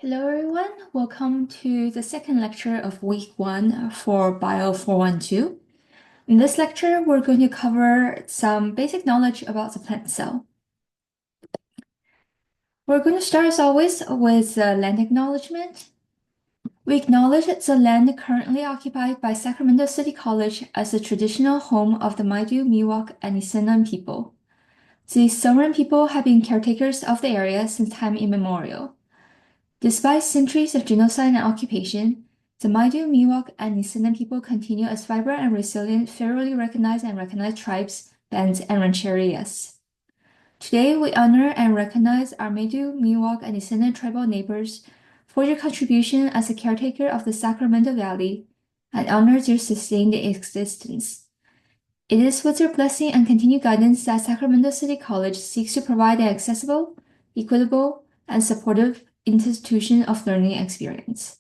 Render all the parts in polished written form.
Hello everyone, welcome to the second lecture of week 1 for BIOL412. In this lecture, we're going to cover some basic knowledge about the plant cell. We're going to start as always with the land acknowledgement. We acknowledge the land currently occupied by Sacramento City College as the traditional home of the Maidu, Miwok, and Nisenan people. The Sonoran people have been caretakers of the area since time immemorial. Despite centuries of genocide and occupation, the Maidu, Miwok, and Nisenan people continue as vibrant and resilient, federally recognized and recognized tribes, bands, and rancherias. Today, we honor and recognize our Maidu, Miwok, and Nisenan tribal neighbors for their contribution as a caretaker of the Sacramento Valley and honor their sustained existence. It is with their blessing and continued guidance that Sacramento City College seeks to provide an accessible, equitable, and supportive institution of learning experience.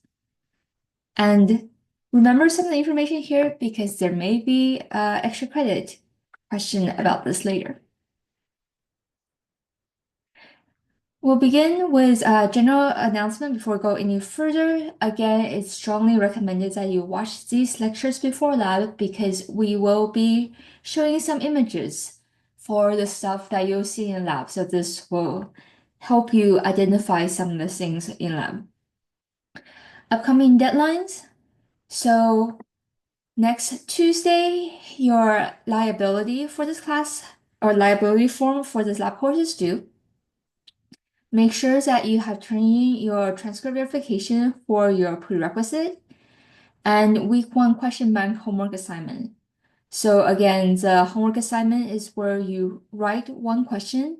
And remember some of the information here because there may be extra credit question about this later. We'll begin with a general announcement before we go any further. Again, it's strongly recommended that you watch these lectures before lab because we will be showing some images for the stuff that you'll see in lab. So this will help you identify some of the things in lab. Upcoming deadlines. So next Tuesday, your liability for this class or liability form for this lab course is due. Make sure that you have turned in your transcript verification for your prerequisite and week 1 question bank homework assignment. So again, the homework assignment is where you write one question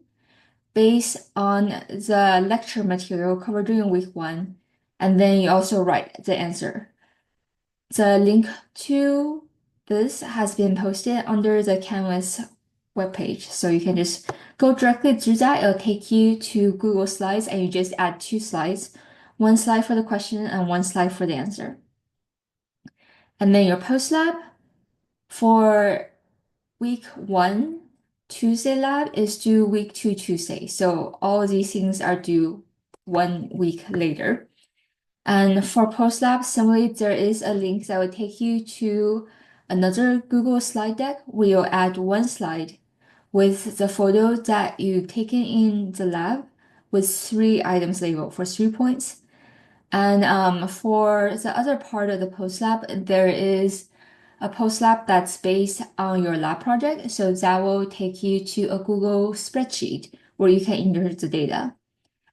based on the lecture material covered during week 1, and then you also write the answer. The link to this has been posted under the Canvas webpage, so you can just go directly through that. It'll take you to Google Slides, and you just add 2 slides, one slide for the question and one slide for the answer. And then your post lab for week 1, Tuesday lab is due week 2, Tuesday. So all of these things are due 1 week later. And for post lab, similarly, there is a link that will take you to another Google slide deck where you'll add one slide with the photo that you've taken in the lab with 3 items labeled for 3 points. And for the other part of the post lab, there is a post lab that's based on your lab project. So that will take you to a Google spreadsheet where you can enter the data.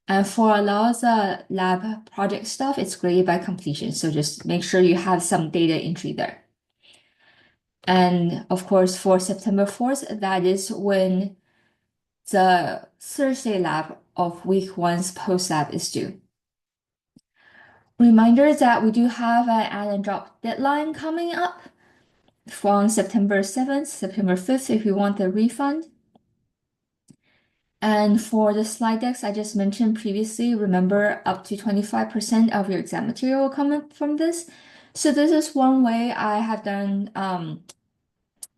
And for a lot of the lab project stuff, it's graded by completion. So just make sure you have some data entry there. And of course, for September 4th, that is when the Thursday lab of week 1's post lab is due. Reminder that we do have an add and drop deadline coming up from September 7th, September 5th if you want the refund. And for the slide decks I just mentioned previously, remember up to 25% of your exam material will come from this. So this is one way I have done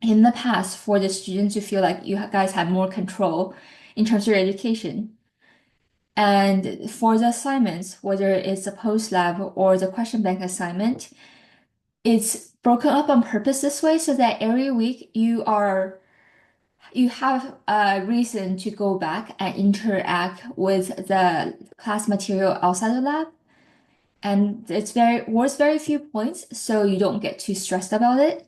in the past for the students to feel like you guys have more control in terms of your education. And for the assignments, whether it's a post lab or the question bank assignment, it's broken up on purpose this way so that every week you have a reason to go back and interact with the class material outside the lab. And it's worth very few points, so you don't get too stressed about it.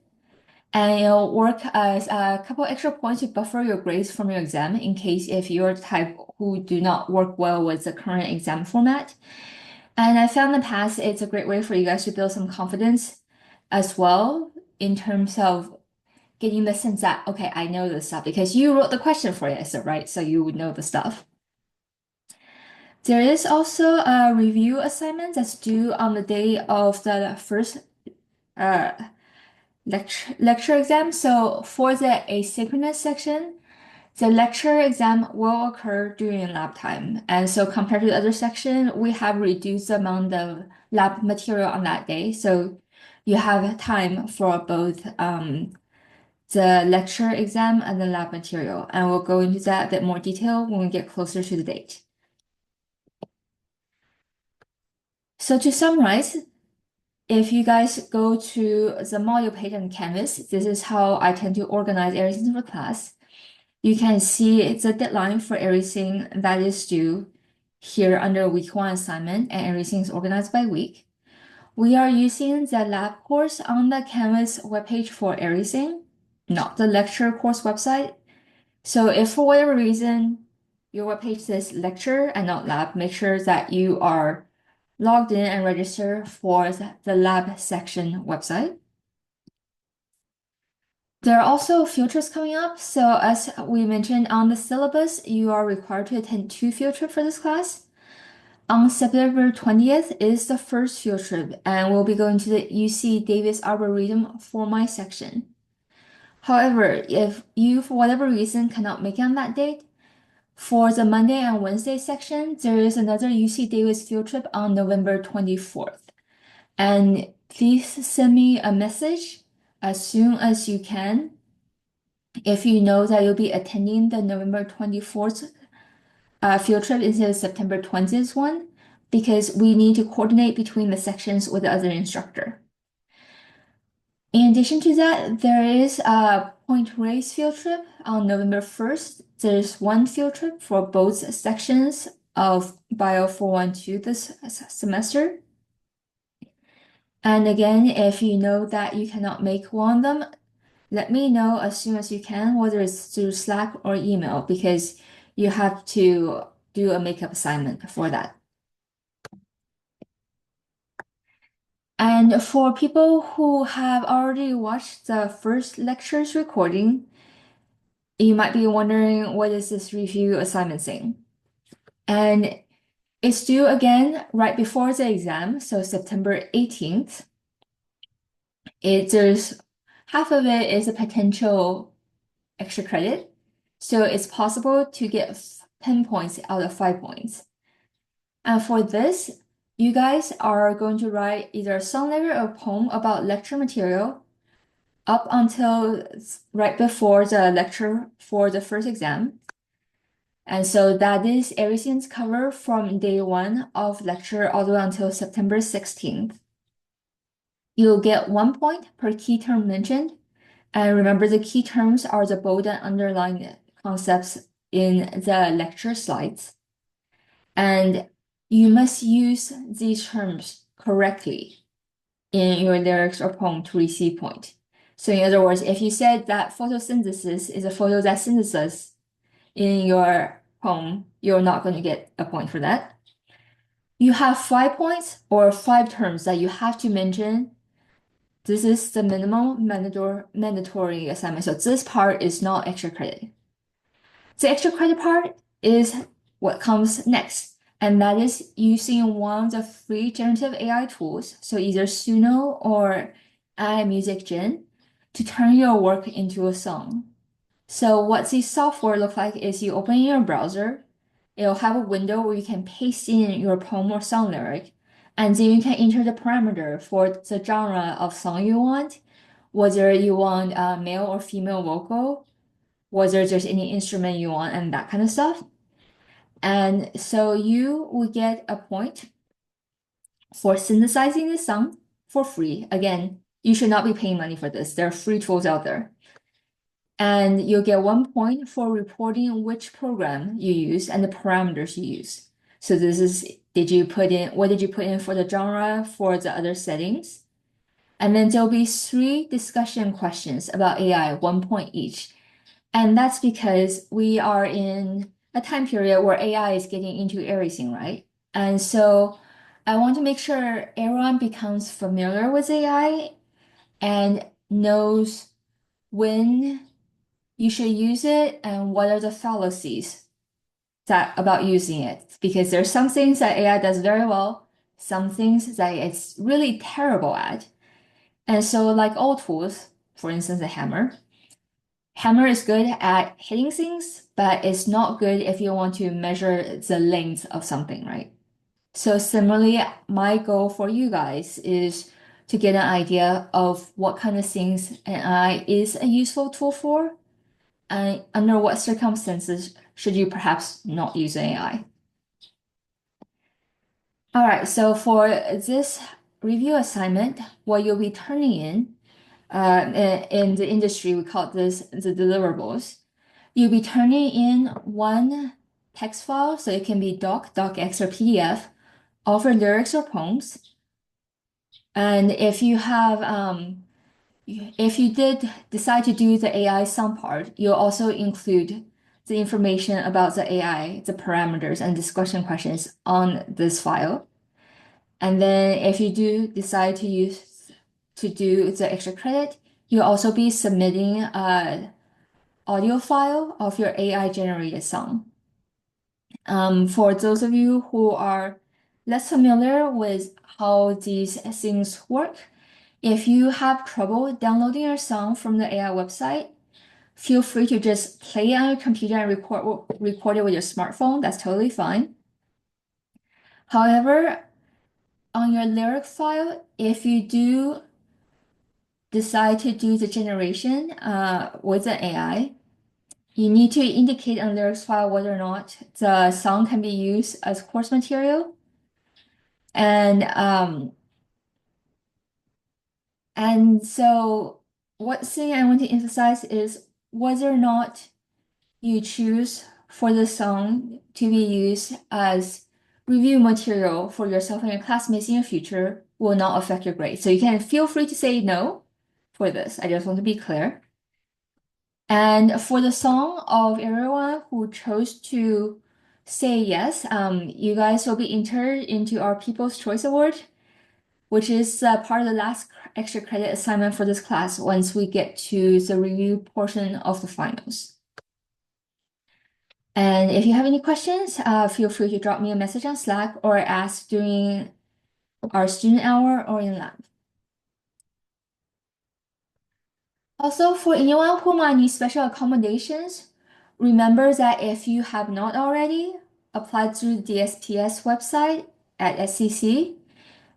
And it'll work as a couple extra points to buffer your grades from your exam in case if you're the type who do not work well with the current exam format. And I found in the past it's a great way for you guys to build some confidence as well in terms of getting the sense that, okay, I know this stuff because you wrote the question for it, so right? So you would know the stuff. There is also a review assignment that's due on the day of the first uh, lecture exam. So for the asynchronous section, the lecture exam will occur during lab time. And so compared to the other section, we have reduced the amount of lab material on that day. So you have time for both the lecture exam and the lab material. And we'll go into that a bit more detail when we get closer to the date. So to summarize, if you guys go to the module page on Canvas, this is how I tend to organize everything for class. You can see the deadline for everything that is due here under week one assignment, and everything is organized by week. We are using the lab course on the Canvas webpage for everything, not the lecture course website. So if for whatever reason your webpage says lecture and not lab, make sure that you are logged in and registered for the lab section website. There are also field trips coming up. So as we mentioned on the syllabus, you are required to attend 2 field trips for this class. On September 20th is the first field trip, and we'll be going to the UC Davis Arboretum for my section. However, if you, for whatever reason, cannot make it on that date, for the Monday and Wednesday section, there is another UC Davis field trip on November 24th. And please send me a message as soon as you can if you know that you'll be attending the November 24th field trip instead of September 20th one, because we need to coordinate between the sections with the other instructor. In addition to that, there is a Point Reyes field trip on November 1st. There's one field trip for both sections of BIOL412 this semester. And again, if you know that you cannot make one of them, let me know as soon as you can, whether it's through Slack or email, because you have to do a makeup assignment for that. And for people who have already watched the first lecture's recording, you might be wondering, what is this review assignment thing? And it's due again right before the exam, so September 18th. There's half of it is a potential extra credit. So it's possible to get 10 points out of 5 points. And for this, you guys are going to write either a song lyric or poem about lecture material up until right before the lecture for the first exam. And so that is everything's covered from day one of lecture all the way until September 16th. You'll get 1 point per key term mentioned. And remember, the key terms are the bold and underlined concepts in the lecture slides. And you must use these terms correctly in your lyrics or poem to receive point. So in other words, if you said that photosynthesis is a photosynthesis in your poem, you're not going to get a point for that. You have 5 points or 5 terms that you have to mention. This is the minimum mandatory assignment. So this part is not extra credit. The extra credit part is what comes next, and that is using one of the free generative AI tools, so either Suno or AI Music Gen, to turn your work into a song. So what this software looks like is you open your browser, it'll have a window where you can paste in your poem or song lyric, and then you can enter the parameter for the genre of song you want, whether you want a male or female vocal, whether there's any instrument you want, and that kind of stuff. And so you will get a point for synthesizing the song for free. Again, you should not be paying money for this. There are free tools out there. And you'll get 1 point for reporting which program you use and the parameters you use. So this is, what did you put in for the genre, for the other settings? And then there'll be 3 discussion questions about AI, 1 point each. And that's because we are in a time period where AI is getting into everything, right? And so I want to make sure everyone becomes familiar with AI and knows when you should use it and what are the fallacies that about using it. Because there's some things that AI does very well, some things that it's really terrible at. And so like all tools, for instance, a hammer is good at hitting things, but it's not good if you want to measure the length of something, right? So similarly, my goal for you guys is to get an idea of what kind of things an AI is a useful tool for, and under what circumstances should you perhaps not use AI. All right, so for this review assignment, what you'll be turning in the industry, we call this the deliverables. You'll be turning in one text file, so it can be docx, or PDF, of your lyrics or poems. And if you did decide to do the AI song part, you'll also include the information about the AI, the parameters, and discussion questions on this file. And then if you do decide to do the extra credit, you'll also be submitting an audio file of your AI generated song. For those of you who are less familiar with how these things work, if you have trouble downloading your song from the AI website, feel free to just play it on your computer and record it with your smartphone. That's totally fine. However, on your lyric file, if you do decide to do the generation with an AI, you need to indicate on lyrics file whether or not the song can be used as course material. And so what thing I want to emphasize is whether or not you choose for the song to be used as review material for yourself and your classmates in the future will not affect your grade. So you can feel free to say no for this. I just want to be clear. And for the song of everyone who chose to say yes, you guys will be entered into our People's Choice Award, which is part of the last extra credit assignment for this class once we get to the review portion of the finals. And if you have any questions, feel free to drop me a message on Slack or ask during our student hour or in lab. Also, for anyone who might need special accommodations, remember that if you have not already, applied through the DSPS website at SCC,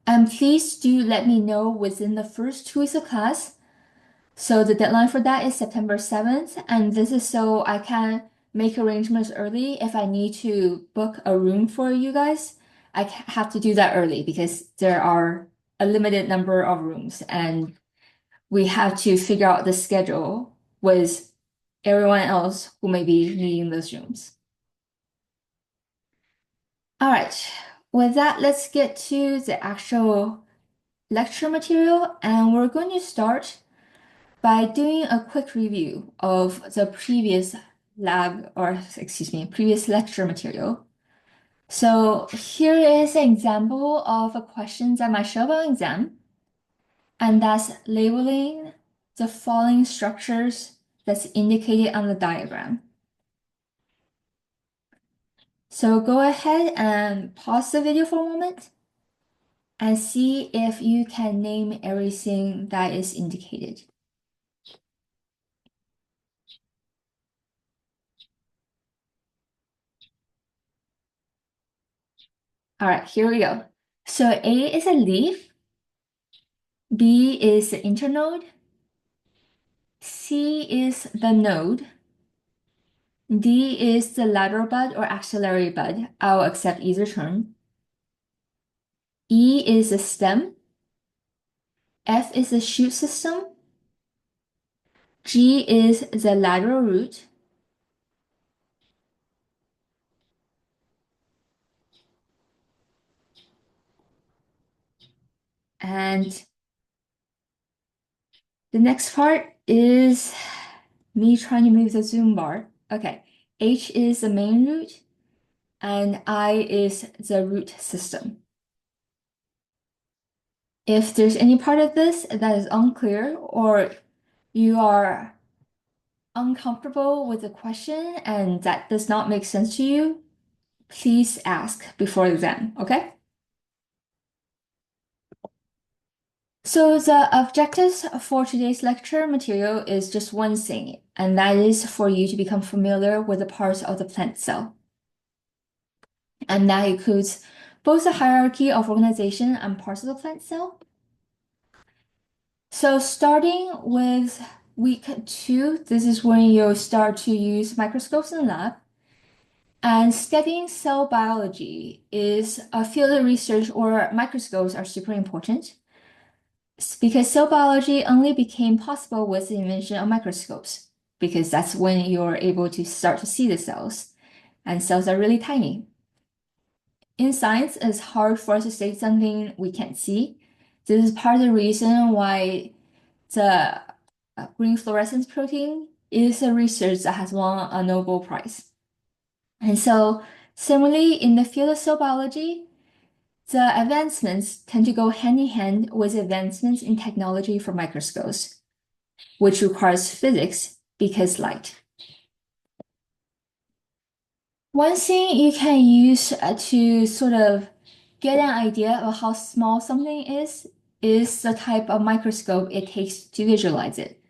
and please do let me know within the first 2 weeks of class. So the deadline for that is September 7th, and this is so I can make arrangements early if I need to book a room for you guys. Have to do that early because there are a limited number of rooms, and we have to figure out the schedule with everyone else who may be needing those rooms. All right, with that, let's get to the actual lecture material, and we're going to start by doing a quick review of the previous previous lecture material. So here is an example of a question that might show up on exam, and that's labeling the following structures that's indicated on the diagram. So go ahead and pause the video for a moment and see if you can name everything that is indicated. All right, here we go. So A is a leaf, B is the internode, C is the node, D is the lateral bud or axillary bud. I'll accept either term. E is the stem, F is the shoot system, G is the lateral root, and the next part is me trying to move the zoom bar. Okay, H is the main root, and I is the root system. If there's any part of this that is unclear or you are uncomfortable with the question and that does not make sense to you, please ask before exam, okay? So the objectives for today's lecture material is just one thing, and that is for you to become familiar with the parts of the plant cell. And that includes both the hierarchy of organization and parts of the plant cell. So starting with week 2, this is when you'll start to use microscopes in lab. And studying cell biology is a field of research or microscopes are super important because cell biology only became possible with the invention of microscopes because that's when you're able to start to see the cells, and cells are really tiny. In science, it's hard for us to state something we can't see. This is part of the reason why the green fluorescence protein is a research that has won a Nobel Prize. And so, similarly, in the field of cell biology, the advancements tend to go hand in hand with advancements in technology for microscopes, which requires physics because light. One thing you can use to sort of get an idea of how small something is the type of microscope it takes to visualize it.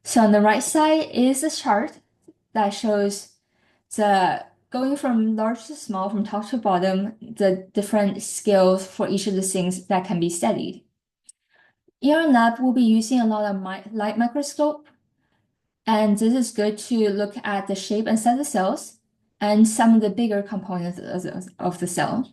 So on the right side is a chart that shows the going from large to small, from top to bottom, the different scales for each of the things that can be studied. In our lab, we'll be using a lot of light microscope, and this is good to look at the shape and size of cells and some of the bigger components of the cell.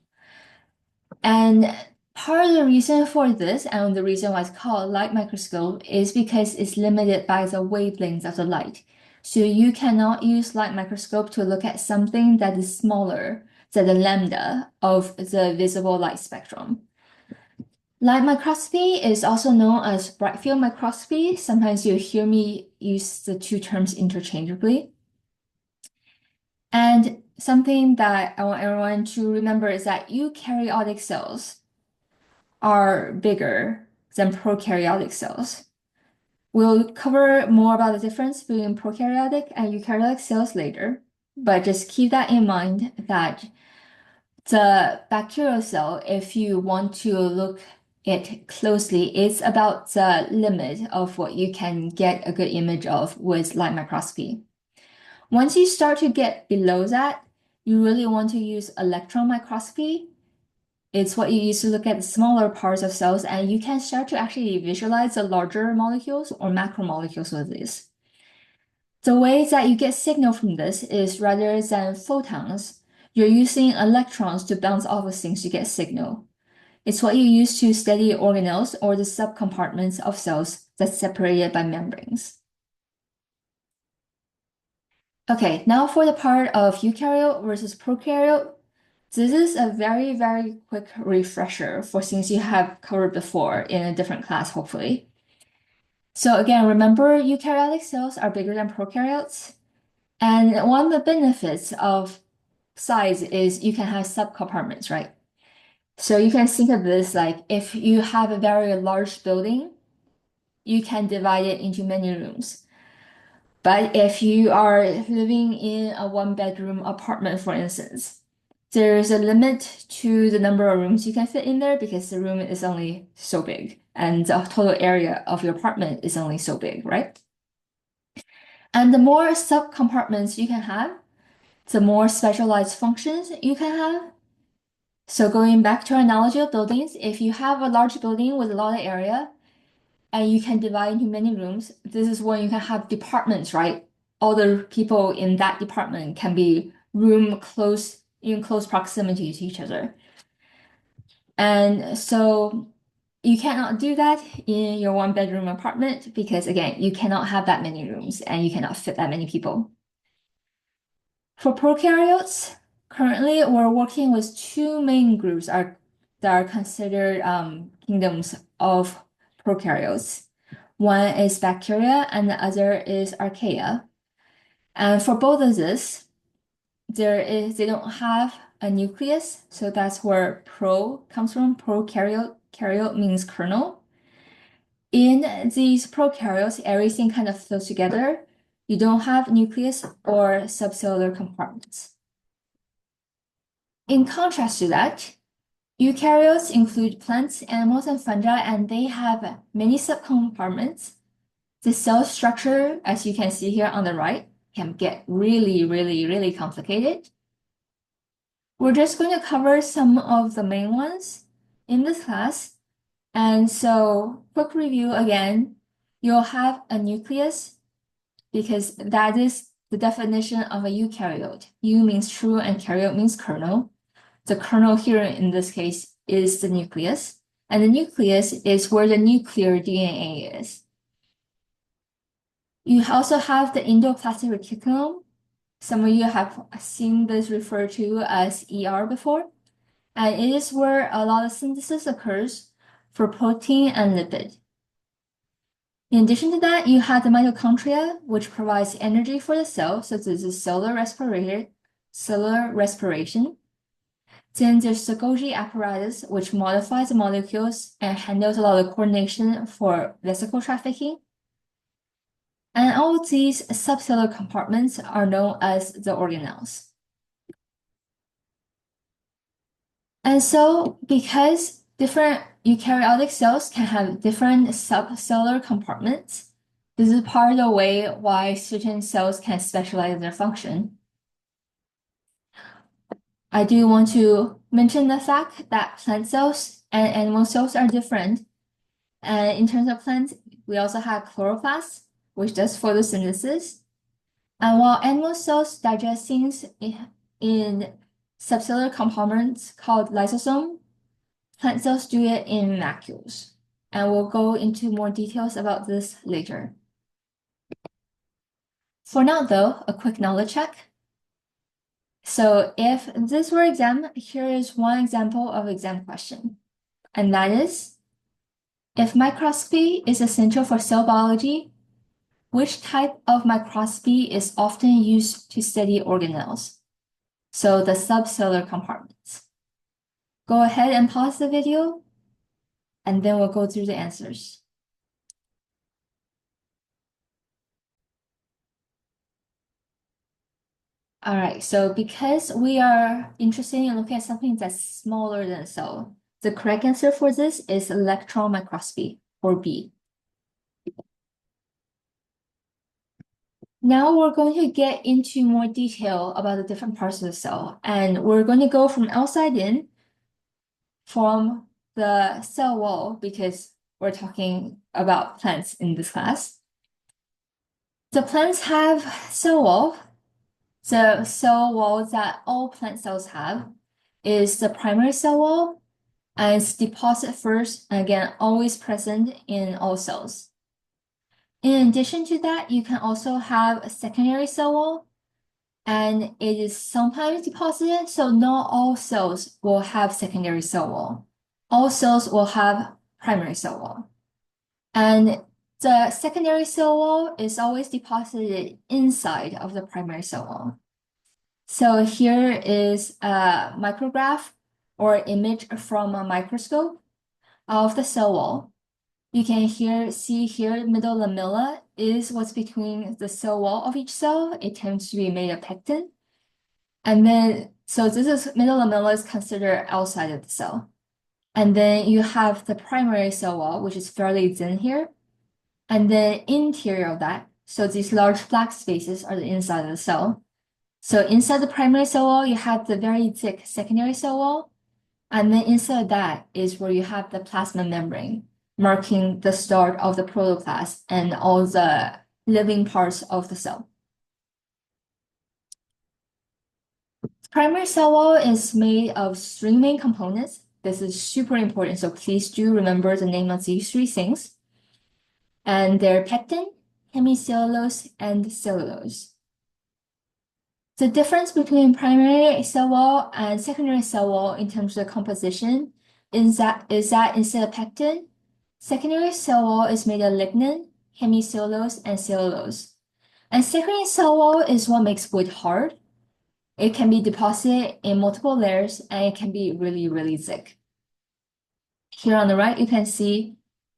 And part of the reason for this, and the reason why it's called light microscope, is because it's limited by the wavelengths of the light. So you cannot use light microscope to look at something that is smaller than the lambda of the visible light spectrum. Light microscopy is also known as bright field microscopy. Sometimes you hear me use the two terms interchangeably. And something that I want everyone to remember is that eukaryotic cells are bigger than prokaryotic cells. We'll cover more about the difference between prokaryotic and eukaryotic cells later, but just keep that in mind that the bacterial cell, if you want to look it closely, it's about the limit of what you can get a good image of with light microscopy. Once you start to get below that, you really want to use electron microscopy. It's what you use to look at the smaller parts of cells, and you can start to actually visualize the larger molecules or macromolecules with this. The way that you get signal from this is rather than photons, you're using electrons to bounce off of things to get signal. It's what you use to study organelles or the subcompartments of cells that's separated by membranes. Okay, now for the part of eukaryote versus prokaryote. This is a very, very quick refresher for things you have covered before in a different class, hopefully. So again, remember eukaryotic cells are bigger than prokaryotes. And one of the benefits of size is you can have subcompartments, right? So you can think of this like if you have a very large building, you can divide it into many rooms. But if you are living in a one-bedroom apartment, for instance, there's a limit to the number of rooms you can fit in there because the room is only so big and the total area of your apartment is only so big, right? And the more sub-compartments you can have, the more specialized functions you can have. So going back to our analogy of buildings, if you have a large building with a lot of area and you can divide into many rooms, this is when you can have departments, right? All the people in that department can be in close proximity to each other. And so you cannot do that in your one bedroom apartment because again, you cannot have that many rooms and you cannot fit that many people. For prokaryotes, currently we're working with two main groups that are considered kingdoms of prokaryotes. One is bacteria and the other is archaea. And for both of this, they don't have a nucleus, so that's where pro comes from. Prokaryote, karyote means kernel. In these prokaryotes, everything kind of flows together. You don't have nucleus or subcellular compartments. In contrast to that, eukaryotes include plants, animals, and fungi, and they have many subcompartments. The cell structure, as you can see here on the right, can get really, really, really complicated. We're just going to cover some of the main ones in this class. And so, quick review again, you'll have a nucleus because that is the definition of a eukaryote. Eu means true and karyote means kernel. The kernel here in this case is the nucleus, and the nucleus is where the nuclear DNA is. You also have the endoplasmic reticulum. Some of you have seen this referred to as ER before, and it is where a lot of synthesis occurs for protein and lipid. In addition to that, you have the mitochondria, which provides energy for the cell, so this is cellular respiration. Then there's the Golgi apparatus, which modifies the molecules and handles a lot of coordination for vesicle trafficking. And all of these subcellular compartments are known as the organelles. And so, because different eukaryotic cells can have different subcellular compartments, this is part of the way why certain cells can specialize their function. I do want to mention the fact that plant cells and animal cells are different. And in terms of plants, we also have chloroplasts, which does photosynthesis. And while animal cells digest things in subcellular compartments called lysosome, plant cells do it in macules. And we'll go into more details about this later. For now, though, a quick knowledge check. So if this were exam, here is one example of exam question. And that is, if microscopy is essential for cell biology, which type of microscopy is often used to study organelles? So the subcellular compartments. Go ahead and pause the video, and then we'll go through the answers. All right, so because we are interested in looking at something that's smaller than a cell, the correct answer for this is electron microscopy, or B. Now we're going to get into more detail about the different parts of the cell, and we're going to go from outside in, from the cell wall, because we're talking about plants in this class. The plants have cell wall. The cell wall that all plant cells have is the primary cell wall, and it's deposit first, and again, always present in all cells. In addition to that, you can also have a secondary cell wall, and it is sometimes deposited, so not all cells will have secondary cell wall. All cells will have primary cell wall. And the secondary cell wall is always deposited inside of the primary cell wall. So here is a micrograph or image from a microscope of the cell wall. You can see here, middle lamella is what's between the cell wall of each cell. It tends to be made of pectin. And then, so this is middle lamella is considered outside of the cell. And then you have the primary cell wall, which is fairly thin here. And then interior of that, so these large black spaces are the inside of the cell. So inside the primary cell wall, you have the very thick secondary cell wall. And then inside that is where you have the plasma membrane, marking the start of the protoplast and all the living parts of the cell. Primary cell wall is made of three main components. This is super important, so please do remember the name of these three things. And they're pectin, hemicellulose, and cellulose. The difference between primary cell wall and secondary cell wall in terms of composition is that instead of pectin, secondary cell wall is made of lignin, hemicellulose, and cellulose. And secondary cell wall is what makes wood hard. It can be deposited in multiple layers, and it can be really, really thick. Here on the right, you can see,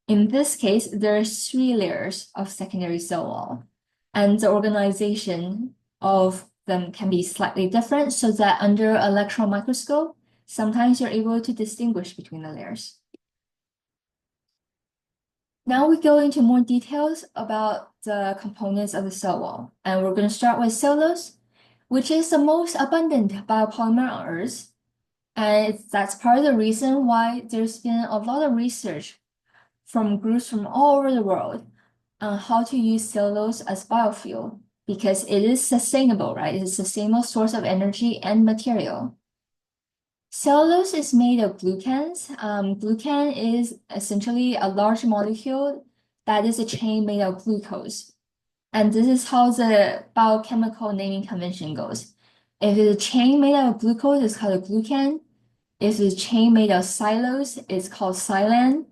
in this case, there are three layers of secondary cell wall, and the organization of them can be slightly different, so that under electron microscope, sometimes you're able to distinguish between the layers. Now we go into more details about the components of the cell wall, and we're going to start with cellulose, which is the most abundant biopolymer on Earth. And that's part of the reason why there's been a lot of research from groups from all over the world on how to use cellulose as biofuel, because it is sustainable, right? It's a sustainable source of energy and material. Cellulose is made of glucans. Glucan is essentially a large molecule that is a chain made of glucose. And this is how the biochemical naming convention goes. If it's a chain made of glucose, it's called a glucan. If it's a chain made of cellulose, it's called silan.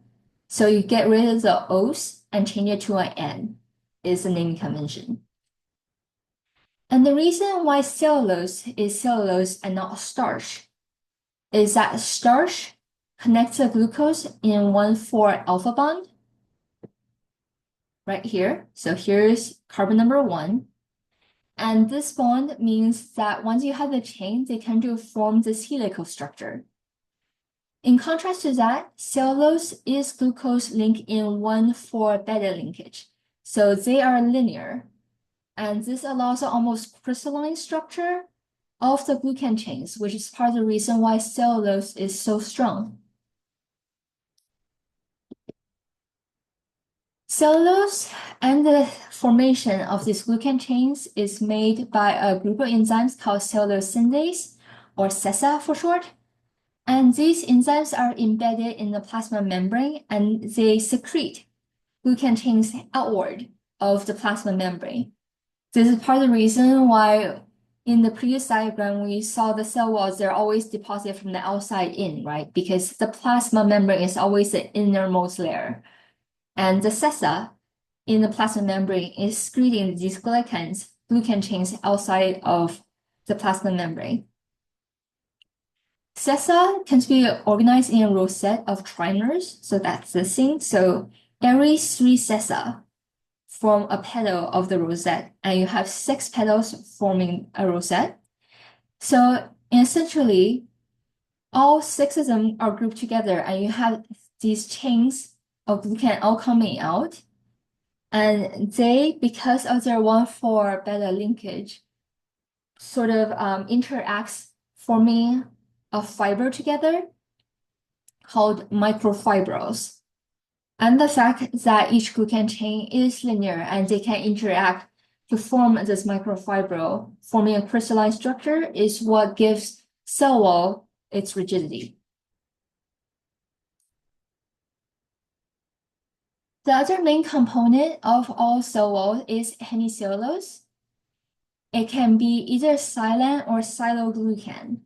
So you get rid of the O's and change it to an N, is the naming convention. And the reason why cellulose is cellulose and not starch is that starch connects the glucose in 1,4 alpha bond right here. So here's carbon number 1. And this bond means that once you have the chain, they tend to form this helical structure. In contrast to that, cellulose is glucose linked in 1,4 beta linkage. So they are linear. And this allows an almost crystalline structure of the glucan chains, which is part of the reason why cellulose is so strong. Cellulose and the formation of these glucan chains is made by a group of enzymes called cellulose synthase, or CESA for short. And these enzymes are embedded in the plasma membrane and they secrete glucan chains outward of the plasma membrane. This is part of the reason why in the previous diagram we saw the cell walls, they're always deposited from the outside in, right? Because the plasma membrane is always the innermost layer. And the CESA in the plasma membrane is secreting these glucan chains outside of the plasma membrane. CESA tends to be organized in a rosette of trimers, so that's the thing. So every 3 CESA form a petal of the rosette, and you have 6 petals forming a rosette. So essentially, all 6 of them are grouped together, and you have these chains of glucan all coming out. And they, because of their 1,4 beta linkage, sort of interacts forming a fiber together called microfibrils. And the fact that each glucan chain is linear and they can interact to form this microfibril, forming a crystalline structure, is what gives cell wall its rigidity. The other main component of all cell walls is hemicellulose. It can be either silan or siloglucan.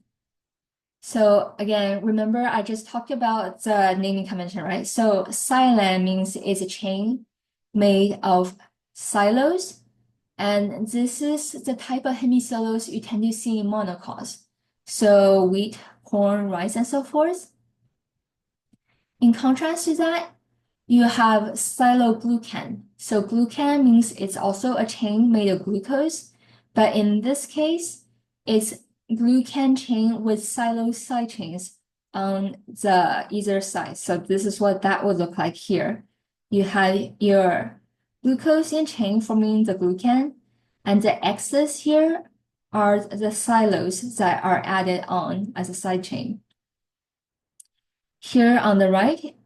So again, remember I just talked about the naming convention, right? So silan means it's a chain made of cellulose, and this is the type of hemicellulose you tend to see in monocots. So wheat, corn, rice, and so forth. In contrast to that, you have siloglucan. So glucan means it's also a chain made of glucose, but in this case, it's glucan chain with cellulose side chains on the either side. So this is what that would look like here. You have your glucose chain forming the glucan, and the X's here are the cellulose that are added on as a side chain. Here on the right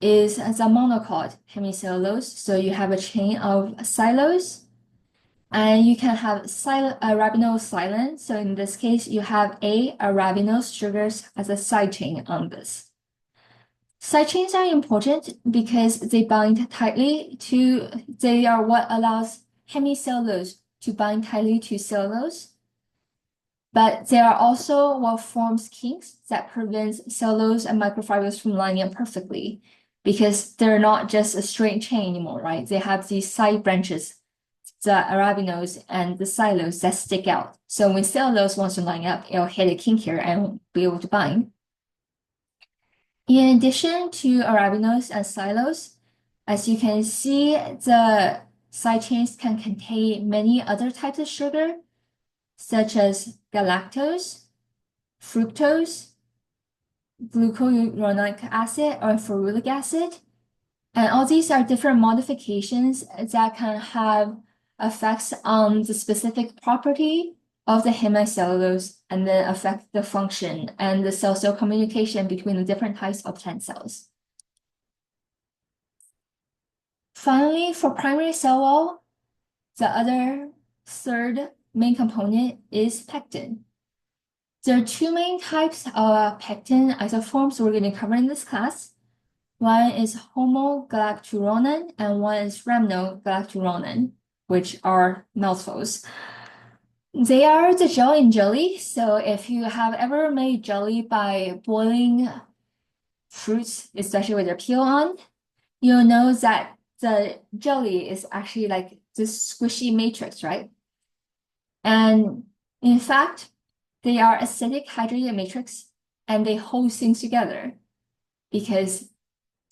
is the monocot hemicellulose. So you have a chain of cellulose, and you can have arabinose-silan. So in this case, you have arabinose sugars as a side chain on this. Side chains are important because they bind tightly to, they are what allows hemicellulose to bind tightly to cellulose. But they are also what forms kinks that prevents cellulose and microfibrils from lining up perfectly, because they're not just a straight chain anymore, right? They have these side branches, the arabinose and the cellulose that stick out. So when cellulose wants to line up, it'll hit a kink here and won't be able to bind. In addition to arabinose and cellulose, as you can see, the side chains can contain many other types of sugar, such as galactose, fructose, glucuronic acid, or ferulic acid. And all these are different modifications that can have effects on the specific property of the hemicellulose and then affect the function and the cell-cell communication between the different types of plant cells. Finally, for primary cell wall, the other third main component is pectin. There are two main types of pectin isoforms we're going to cover in this class. One is homogalacturonan and one is rhamnogalacturonan, which are mouthfuls. They are the gel in jelly, so if you have ever made jelly by boiling fruits, especially with their peel on, you'll know that the jelly is actually like this squishy matrix, right? And in fact, they are acidic hydrated matrix and they hold things together because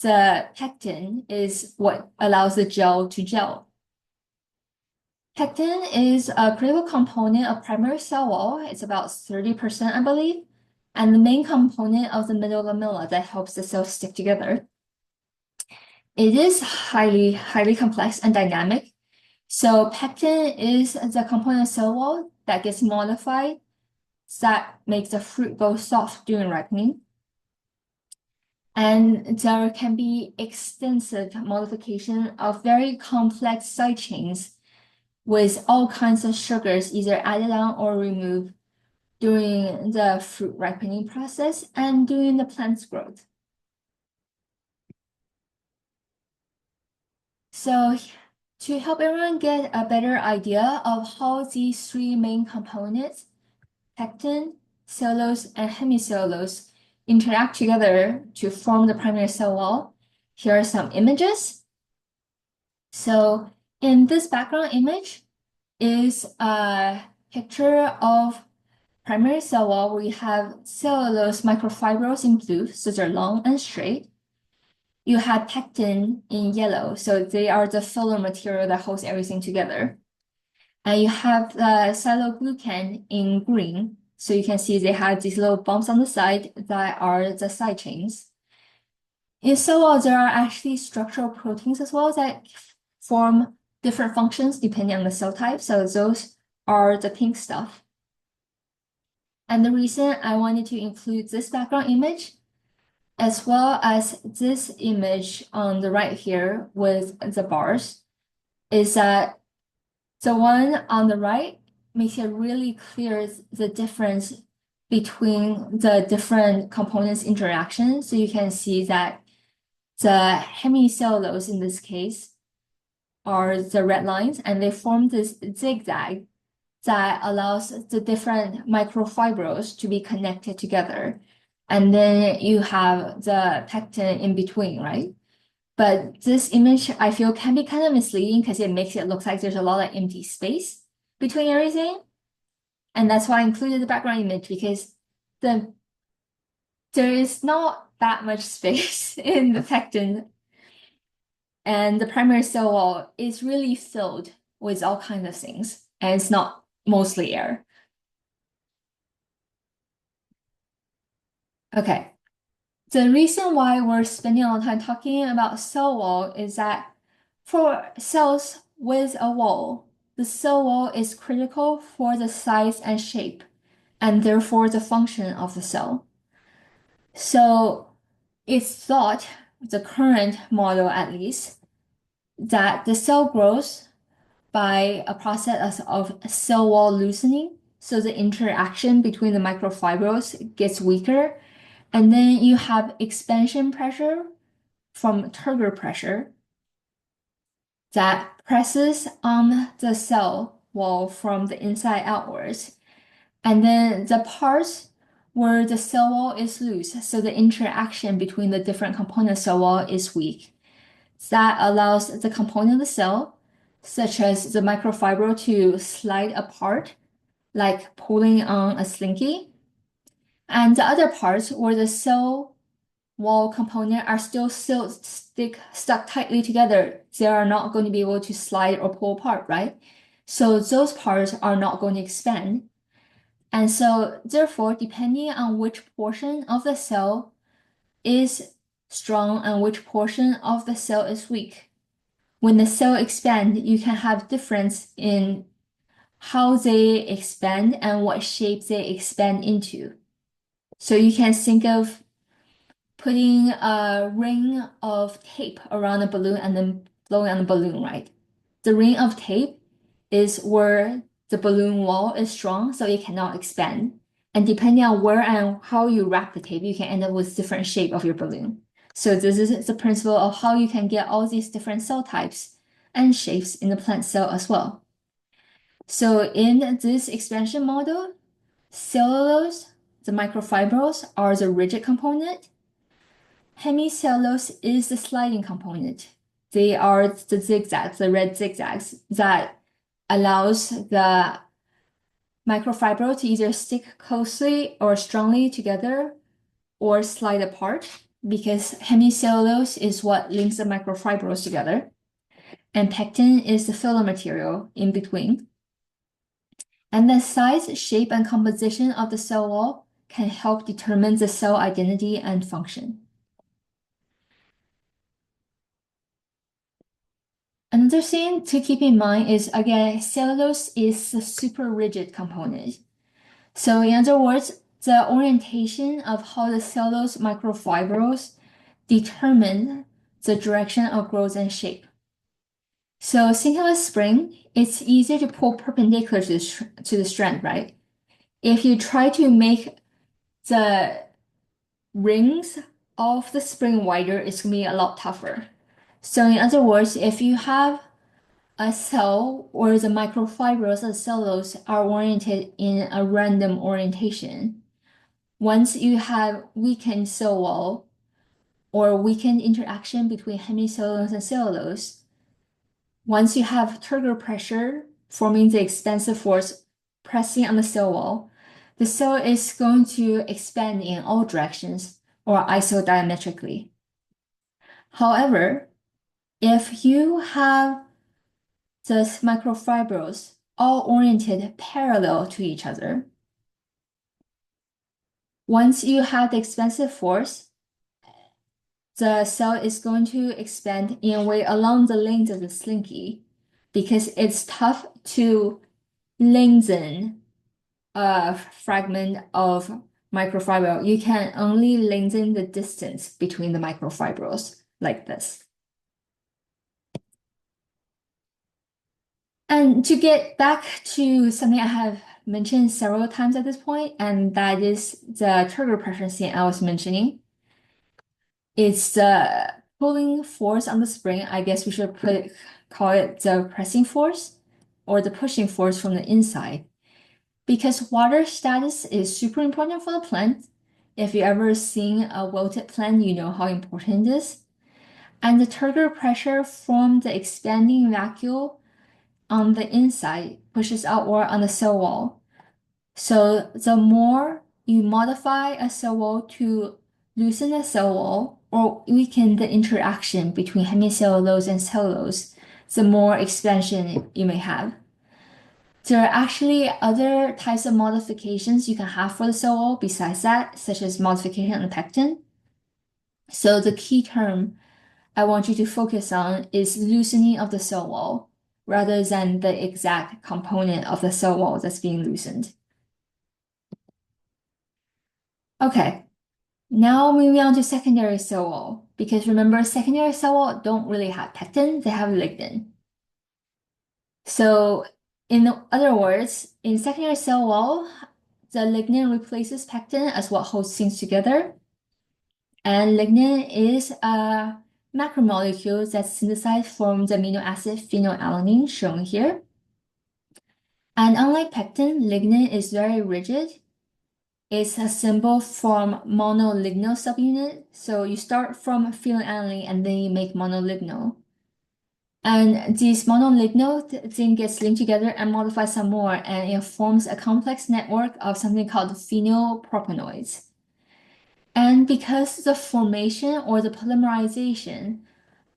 the pectin is what allows the gel to gel. Pectin is a critical component of primary cell wall. It's about 30%, I believe, and the main component of the middle lamella that helps the cells stick together. It is highly complex and dynamic. So pectin is the component of cell wall that gets modified that makes the fruit go soft during ripening. And there can be extensive modification of very complex side chains with all kinds of sugars either added on or removed during the fruit ripening process and during the plant's growth. So to help everyone get a better idea of how these three main components, pectin, cellulose, and hemicellulose, interact together to form the primary cell wall, here are some images. So in this background image is a picture of primary cell wall where you have cellulose microfibrils in blue, so they're long and straight. You have pectin in yellow, so they are the filler material that holds everything together. And you have the sialoglucan in green, so you can see they have these little bumps on the side that are the side chains. In cell wall, there are actually structural proteins as well that form different functions depending on the cell type. So those are the pink stuff. And the reason I wanted to include this background image as well as this image on the right here with the bars is that the one on the right makes it really clear the difference between the different components interaction. So you can see that the hemicellulose in this case are the red lines and they form this zigzag that allows the different microfibrils to be connected together. And then you have the pectin in between, right? But this image I feel can be kind of misleading because it makes it look like there's a lot of empty space between everything. And that's why I included the background image because there is not that much space in the pectin. And the primary cell wall is really filled with all kinds of things. And it's not mostly air. Okay. The reason why we're spending a lot of time talking about cell wall is that for cells with a wall, the cell wall is critical for the size and shape, and therefore the function of the cell. So it's thought, the current model at least, that the cell grows by a process of cell wall loosening. So the interaction between the microfibrils gets weaker. And then you have expansion pressure from turgor pressure that presses on the cell wall from the inside outwards. And then the parts where the cell wall is loose, so the interaction between the different component cell wall is weak. That allows the component of the cell, such as the microfibril, to slide apart, like pulling on a slinky. And the other parts where the cell wall component are still stuck tightly together, they are not going to be able to slide or pull apart, right? So those parts are not going to expand. And so therefore, depending on which portion of the cell is strong and which portion of the cell is weak, when the cell expand, you can have difference in how they expand and what shape they expand into. So you can think of putting a ring of tape around a balloon and then blowing on the balloon, right? The ring of tape is where the balloon wall is strong, so it cannot expand. And depending on where and how you wrap the tape, you can end up with different shape of your balloon. So this is the principle of how you can get all these different cell types and shapes in the plant cell as well. So in this expansion model, cellulose, the microfibrils, are the rigid component. Hemicellulose is the sliding component. They are the zigzags, the red zigzags that allows the microfibril to either stick closely or strongly together or slide apart because hemicellulose is what links the microfibrils together, and pectin is the filler material in between. And the size, shape, and composition of the cell wall can help determine the cell identity and function. Another thing to keep in mind is, again, cellulose is the super rigid component. So in other words, the orientation of how the cellulose microfibrils determine the direction of growth and shape. So think of a spring, it's easier to pull perpendicular to the strand, right? If you try to make the rings of the spring wider, it's gonna be a lot tougher. So in other words, if you have a cell or the microfibrils of cellulose are oriented in a random orientation, once you have weakened cell wall or weakened interaction between hemicellulose and cellulose, once you have turgor pressure forming the expansive force pressing on the cell wall, the cell is going to expand in all directions or isodiametrically. However, if you have the microfibrils all oriented parallel to each other, once you have the expansive force, the cell is going to expand in a way along the length of the slinky because it's tough to lengthen a fragment of microfibril. You can only lengthen the distance between the microfibrils like this. And to get back to something I have mentioned several times at this point, and that is the turgor pressure thing I was mentioning. It's the pulling force on the spring. I guess we should call it the pressing force or the pushing force from the inside. Because water status is super important for the plant. If you ever seen a wilted plant, you know how important it is. And the turgor pressure from the expanding vacuole on the inside pushes outward on the cell wall. So the more you modify a cell wall to loosen the cell wall or weaken the interaction between hemicellulose and cellulose, the more expansion you may have. There are actually other types of modifications you can have for the cell wall besides that, such as modification on the pectin. So the key term I want you to focus on is loosening of the cell wall rather than the exact component of the cell wall that's being loosened. Okay, now moving on to secondary cell wall, because remember, secondary cell wall don't really have pectin, they have lignin. So in other words, in secondary cell wall, the lignin replaces pectin as what holds things together. And lignin is a macromolecule that's synthesized from the amino acid phenylalanine shown here. And unlike pectin, lignin is very rigid. It's a symbol from monoligno subunit. So you start from phenylalanine and then you make monoligno. And these monoligno then gets linked together and modified some more, and it forms a complex network of something called phenylpropanoids. And because the formation or the polymerization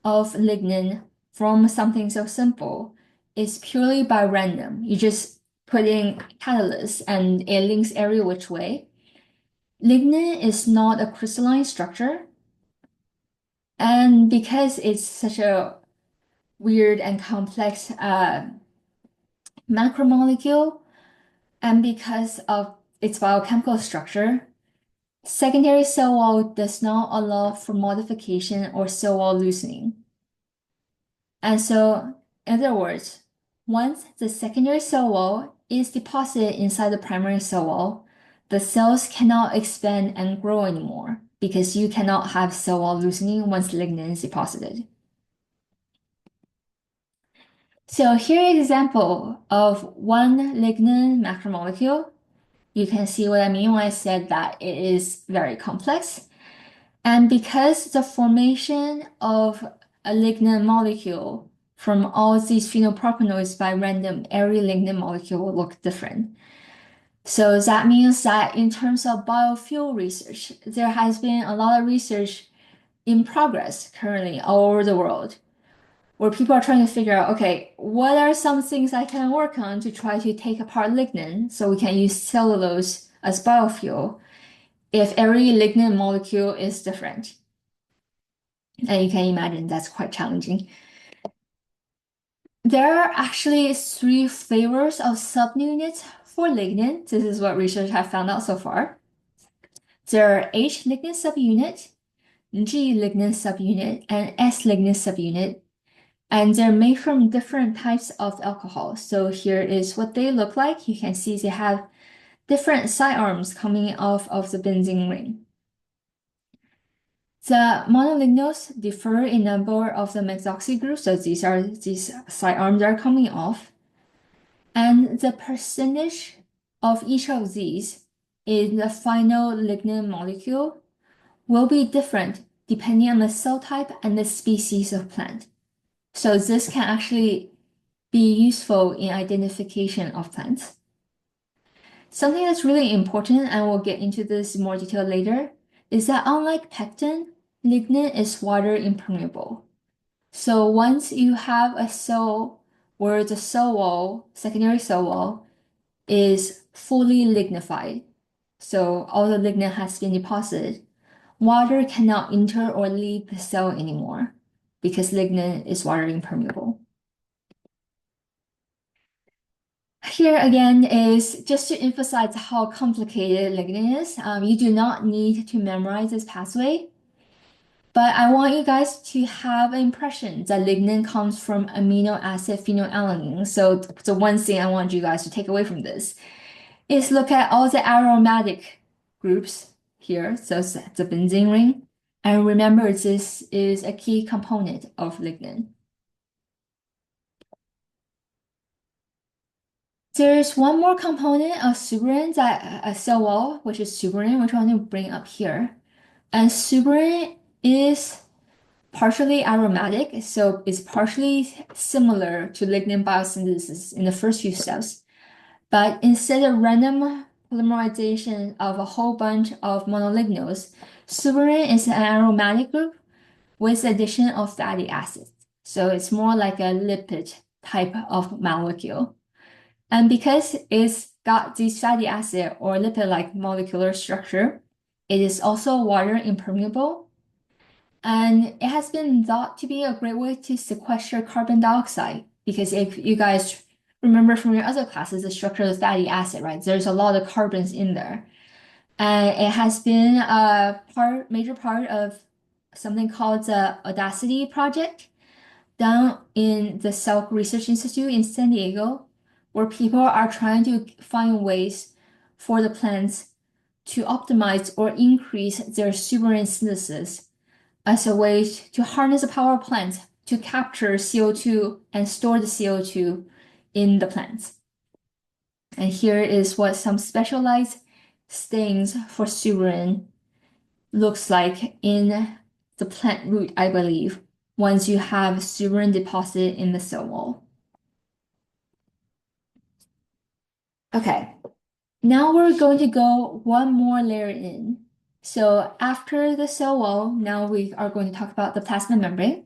of lignin from something so simple is purely by random, you just put in catalyst and it links every which way. Lignin is not a crystalline structure. And because it's such a weird and complex macromolecule, and because of its biochemical structure, secondary cell wall does not allow for modification or cell wall loosening. And so, in other words, Once the secondary cell wall is deposited inside the primary cell wall, the cells cannot expand and grow anymore because you cannot have cell wall loosening once lignin is deposited. So here is an example of one lignin macromolecule. You can see what I mean when I said that it is very complex. And because the formation of a lignin molecule from all these phenylpropanoids by random, every lignin molecule will look different. So that means that in terms of biofuel research, there has been a lot of research in progress currently all over the world where people are trying to figure out, okay, what are some things I can work on to try to take apart lignin so we can use cellulose as biofuel if every lignin molecule is different. And you can imagine that's quite challenging. There are actually three flavors of subunits for lignin. This is what researchers have found out so far. There are H lignin subunit, G lignin subunit, and S lignin subunit. And they're made from different types of alcohol. So here is what they look like. You can see they have different side arms coming off of the benzene ring. The monolignals differ in number of the methoxy groups, so these side arms are coming off. And the percentage of each of these in the final lignin molecule will be different depending on the cell type and the species of plant. So this can actually be useful in identification of plants. Something that's really important, and we'll get into this in more detail later, is that unlike pectin, lignin is water impermeable. So once you have a cell where the cell wall, secondary cell wall, is fully lignified, so all the lignin has been deposited, water cannot enter or leave the cell anymore because lignin is water impermeable. Here again is just to emphasize how complicated lignin is. You do not need to memorize this pathway, but I want you guys to have an impression that lignin comes from amino acid phenylalanine. So the one thing I want you guys to take away from this is look at all the aromatic groups here, so it's the benzene ring, and remember this is a key component of lignin. There's one more component of suberin that a cell wall, which is suberin, which I want to bring up here. And suberin is partially aromatic, so it's partially similar to lignin biosynthesis in the first few steps. But instead of random polymerization of a whole bunch of monolignals, suberin is an aromatic group with the addition of fatty acids. So it's more like a lipid type of molecule. And because it's got this fatty acid or lipid-like molecular structure, it is also water impermeable. And it has been thought to be a great way to sequester carbon dioxide. Because if you guys remember from your other classes, the structure of the fatty acid, right? There's a lot of carbons in there. And it has been a major part of something called the Audacity project down in the Salk Research Institute in San Diego, where people are trying to find ways for the plants to optimize or increase their suberin synthesis as a way to harness the power of plants to capture CO2 and store the CO2 in the plants. And here is what some specialized stains for suberin looks like in the plant root, I believe, once you have suberin deposited in the cell wall. Okay, now we're going to go one more layer in. So after the cell wall, now we are going to talk about the plasma membrane.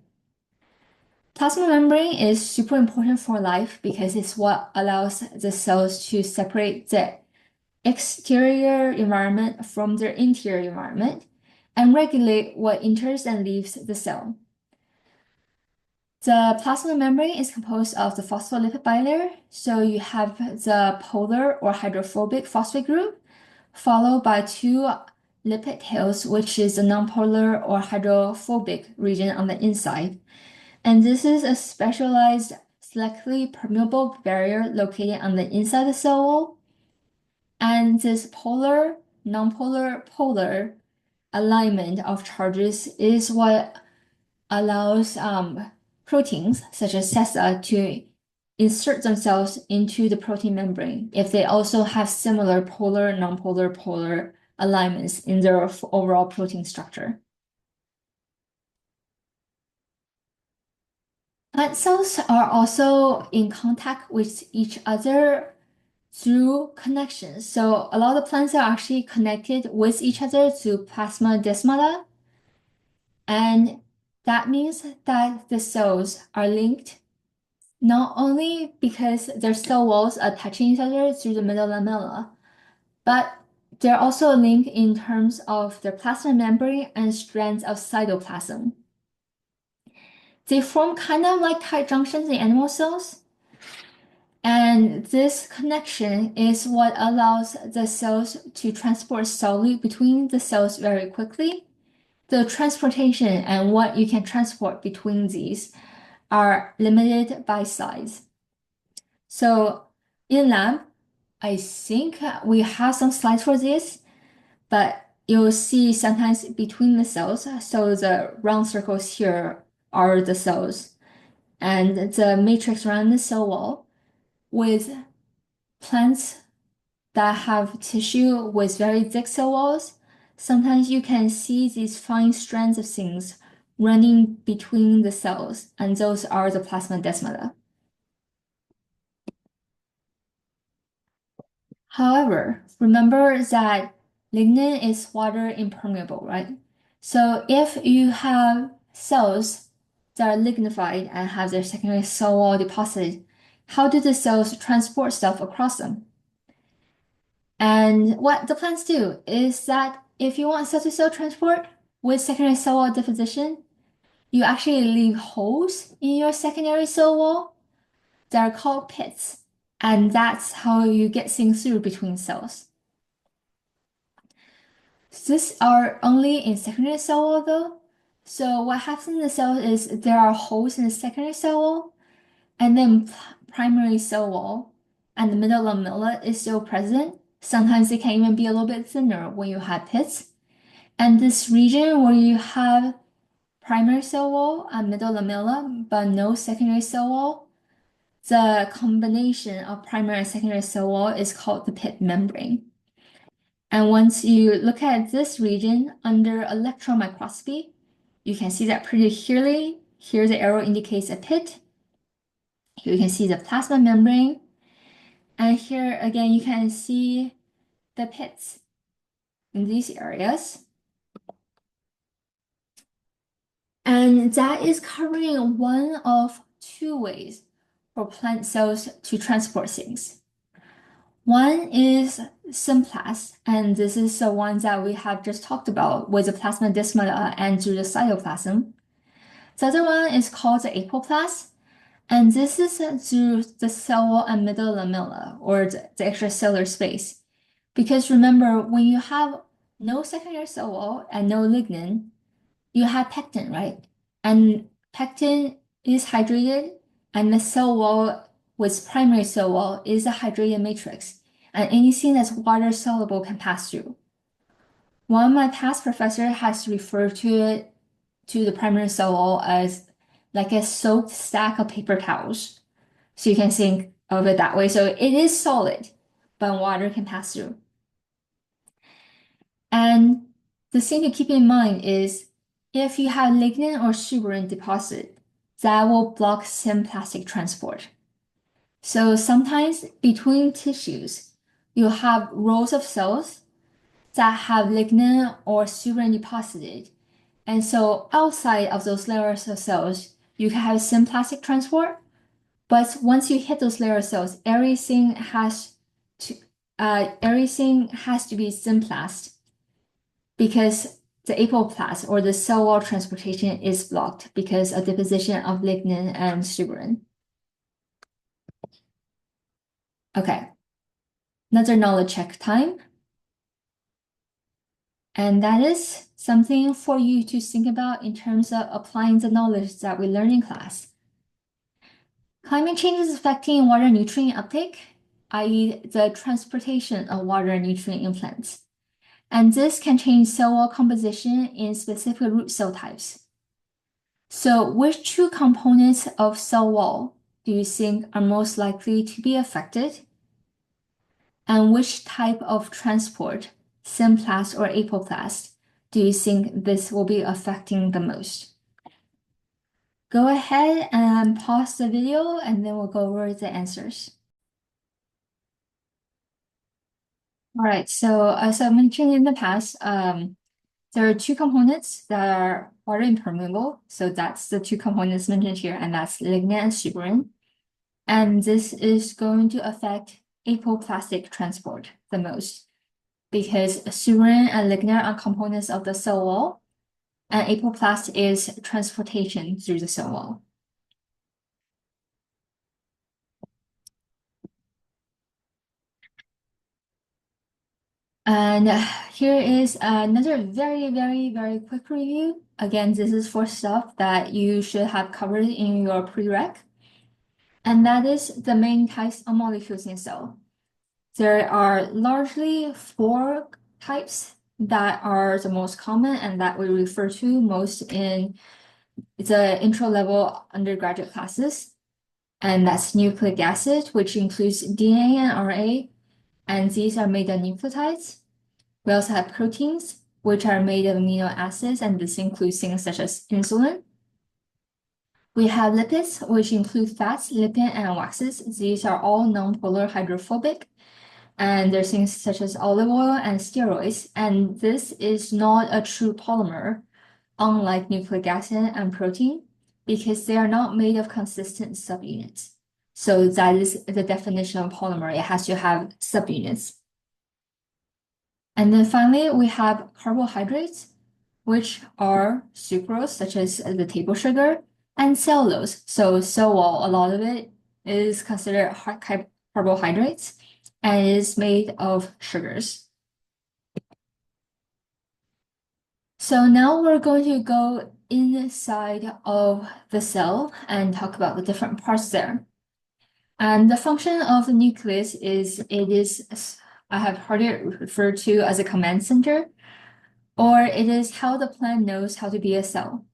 Plasma membrane is super important for life because it's what allows the cells to separate the exterior environment from their interior environment and regulate what enters and leaves the cell. The plasma membrane is composed of the phospholipid bilayer. So you have the polar or hydrophobic phosphate group, followed by two lipid tails, which is the nonpolar or hydrophobic region on the inside. And this is a specialized selectively permeable barrier located on the inside of the cell wall. And this polar, nonpolar, polar alignment of charges is what allows proteins such as SESA to insert themselves into the protein membrane if they also have similar polar, nonpolar, polar alignments in their overall protein structure. Plant cells are also in contact with each other through connections. So a lot of plants are actually connected with each other through plasmodesmata, and that means that the cells are linked not only because their cell walls are touching each other through the middle lamella, but they're also linked in terms of their plasma membrane and strands of cytoplasm. They form kind of like tight junctions in animal cells, and this connection is what allows the cells to transport solute between the cells very quickly. The transportation and what you can transport between these are limited by size. So in lab, I think we have some slides for this, but you'll see sometimes between the cells, so the round circles here are the cells, and the matrix around the cell wall with plants that have tissue with very thick cell walls. Sometimes you can see these fine strands of things running between the cells, and those are the plasmodesmata. However, remember that lignin is water impermeable, right? So if you have cells that are lignified and have their secondary cell wall deposited, how do the cells transport stuff across them? And what the plants do is that if you want cell-to-cell transport with secondary cell wall deposition, you actually leave holes in your secondary cell wall that are called pits. And that's how you get things through between cells. These are only in secondary cell wall though. So what happens in the cell is there are holes in the secondary cell wall, and then primary cell wall and the middle lamella is still present. Sometimes it can even be a little bit thinner when you have pits. And this region where you have primary cell wall and middle lamella, but no secondary cell wall, the combination of primary and secondary cell wall is called the pit membrane. And once you look at this region under electron microscopy, you can see that pretty clearly. Here the arrow indicates a pit. Here you can see the plasma membrane. And here again, you can see the pits in these areas. And that is covering one of two ways for plant cells to transport things. One is symplast, and this is the one that we have just talked about with the plasmodesmata and through the cytoplasm. The other one is called the apoplast, and this is through the cell wall and middle lamella, or the extracellular space. Because remember, when you have no secondary cell wall and no lignin, you have pectin, right? And pectin is hydrated, and the cell wall with primary cell wall is a hydrated matrix, and anything that's water soluble can pass through. One of my past professor has referred to it to the primary cell wall as like a soaked stack of paper towels. So you can think of it that way. So it is solid, but water can pass through. And the thing to keep in mind is if you have lignin or suberin deposit, that will block symplastic transport. So sometimes between tissues, you'll have rows of cells that have lignin or suberin deposited. And so outside of those layers of cells, you can have symplastic transport. But once you hit those layer cells, everything has to be symplast because the apoplast or the cell wall transportation is blocked because of deposition of lignin and suberin. Okay, another knowledge check time. And that is something for you to think about in terms of applying the knowledge that we learn in class. Climate change is affecting water nutrient uptake, i.e., the transportation of water nutrient in plants. And this can change cell wall composition in specific root cell types. So, which two components of cell wall do you think are most likely to be affected? And which type of transport, symplast or apoplast, do you think this will be affecting the most? Go ahead and pause the video and then we'll go over the answers. All right, so as I mentioned in the past, there are two components that are water impermeable. So that's the two components mentioned here, and that's lignin and suberin. And this is going to affect apoplastic transport the most because suberin and lignin are components of the cell wall, and apoplast is transportation through the cell wall. And here is another very quick review. Again, this is for stuff that you should have covered in your prereq. And that is the main types of molecules in cell. There are largely four types that are the most common and that we refer to most in the intro level undergraduate classes. And that's nucleic acid, which includes DNA and RNA, and these are made of nucleotides. We also have proteins, which are made of amino acids, and this includes things such as insulin. We have lipids, which include fats, lipid, and waxes. These are all nonpolar hydrophobic. And there's things such as olive oil and steroids. And this is not a true polymer, unlike nucleic acid and protein, because they are not made of consistent subunits. So that is the definition of polymer. It has to have subunits. And then finally, we have carbohydrates, which are sucrose, such as the table sugar, and cellulose. So cell wall, a lot of it is considered carbohydrates and is made of sugars. So now we're going to go inside of the cell and talk about the different parts there. And the function of the nucleus is I have heard it referred to as a command center, or it is how the plant knows how to be a cell.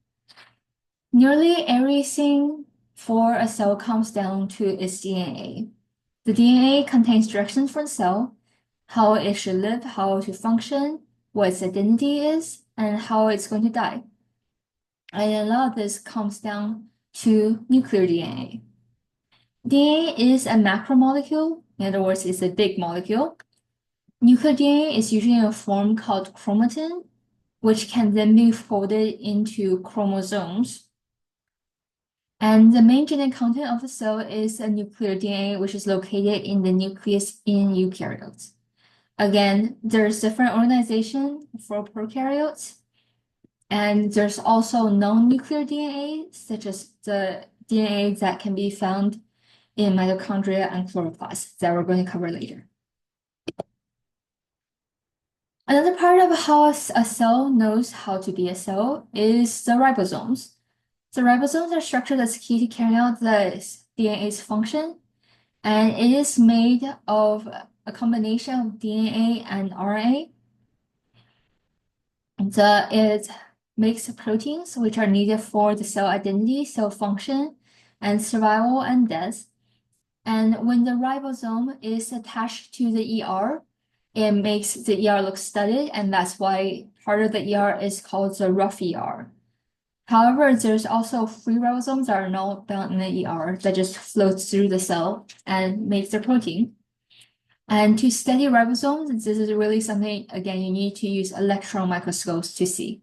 Nearly everything for a cell comes down to its DNA. The DNA contains directions for the cell, how it should live, how to function, what its identity is, and how it's going to die. And a lot of this comes down to nuclear DNA. DNA is a macromolecule, in other words, it's a big molecule. Nuclear DNA is usually in a form called chromatin, which can then be folded into chromosomes. And the main genetic content of the cell is a nuclear DNA, which is located in the nucleus in eukaryotes. Again, there's different organization for prokaryotes, and there's also non-nuclear DNA, such as the DNA that can be found in mitochondria and chloroplasts that we're going to cover later. Another part of how a cell knows how to be a cell is the ribosomes. The ribosomes are structured that's key to carry out the DNA's function, and it is made of a combination of DNA and RNA. It makes proteins which are needed for the cell identity, cell function, and survival and death. And when the ribosome is attached to the ER, it makes the ER look studded, and that's why part of the ER is called the rough ER. However, there's also free ribosomes that are not bound in the ER that just floats through the cell and makes the protein. And to study ribosomes, this is really something, again, you need to use electron microscopes to see.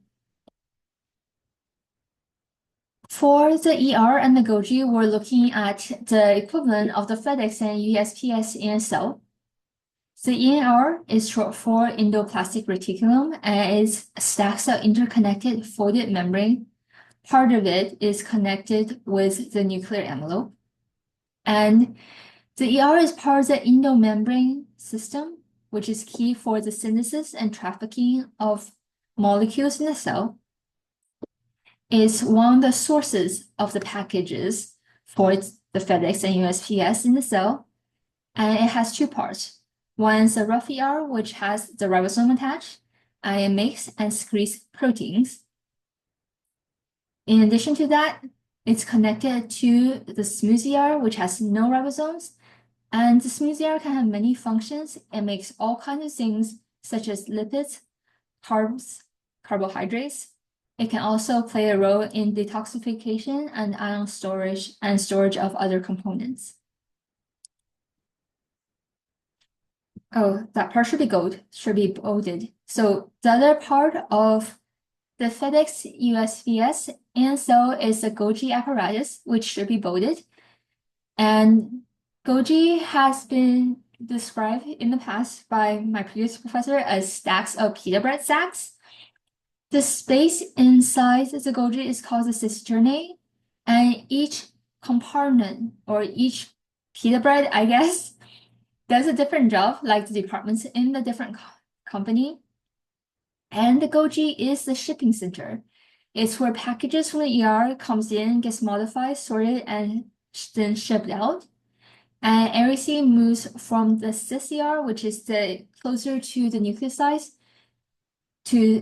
For the ER and the Golgi, we're looking at the equivalent of the FedEx and USPS in a cell. The ENR is short for endoplasmic reticulum and is stacks of interconnected folded membrane. Part of it is connected with the nuclear envelope. And the ER is part of the endomembrane system, which is key for the synthesis and trafficking of molecules in the cell. It's one of the sources of the packages for the FedEx and USPS in the cell, and it has two parts. One's a rough ER, which has the ribosome attached, and it makes and secretes proteins. In addition to that, it's connected to the smooth ER, which has no ribosomes, and the smooth ER can have many functions. It makes all kinds of things, such as lipids, carbs, carbohydrates. It can also play a role in detoxification and ion storage and storage of other components. Oh, that part should be bolded. So the other part of the FedEx USPS and cell is the Golgi apparatus, which should be bolded. And Golgi has been described in the past by my previous professor as stacks of pita bread sacks. The space inside the Golgi is called the cisternae, and each compartment or each pita bread, I guess, does a different job, like the departments in the different company. And the Golgi is the shipping center. It's where packages from the ER comes in, gets modified, sorted, and then shipped out. And everything moves from the cis ER, which is the closer to the nucleoside, to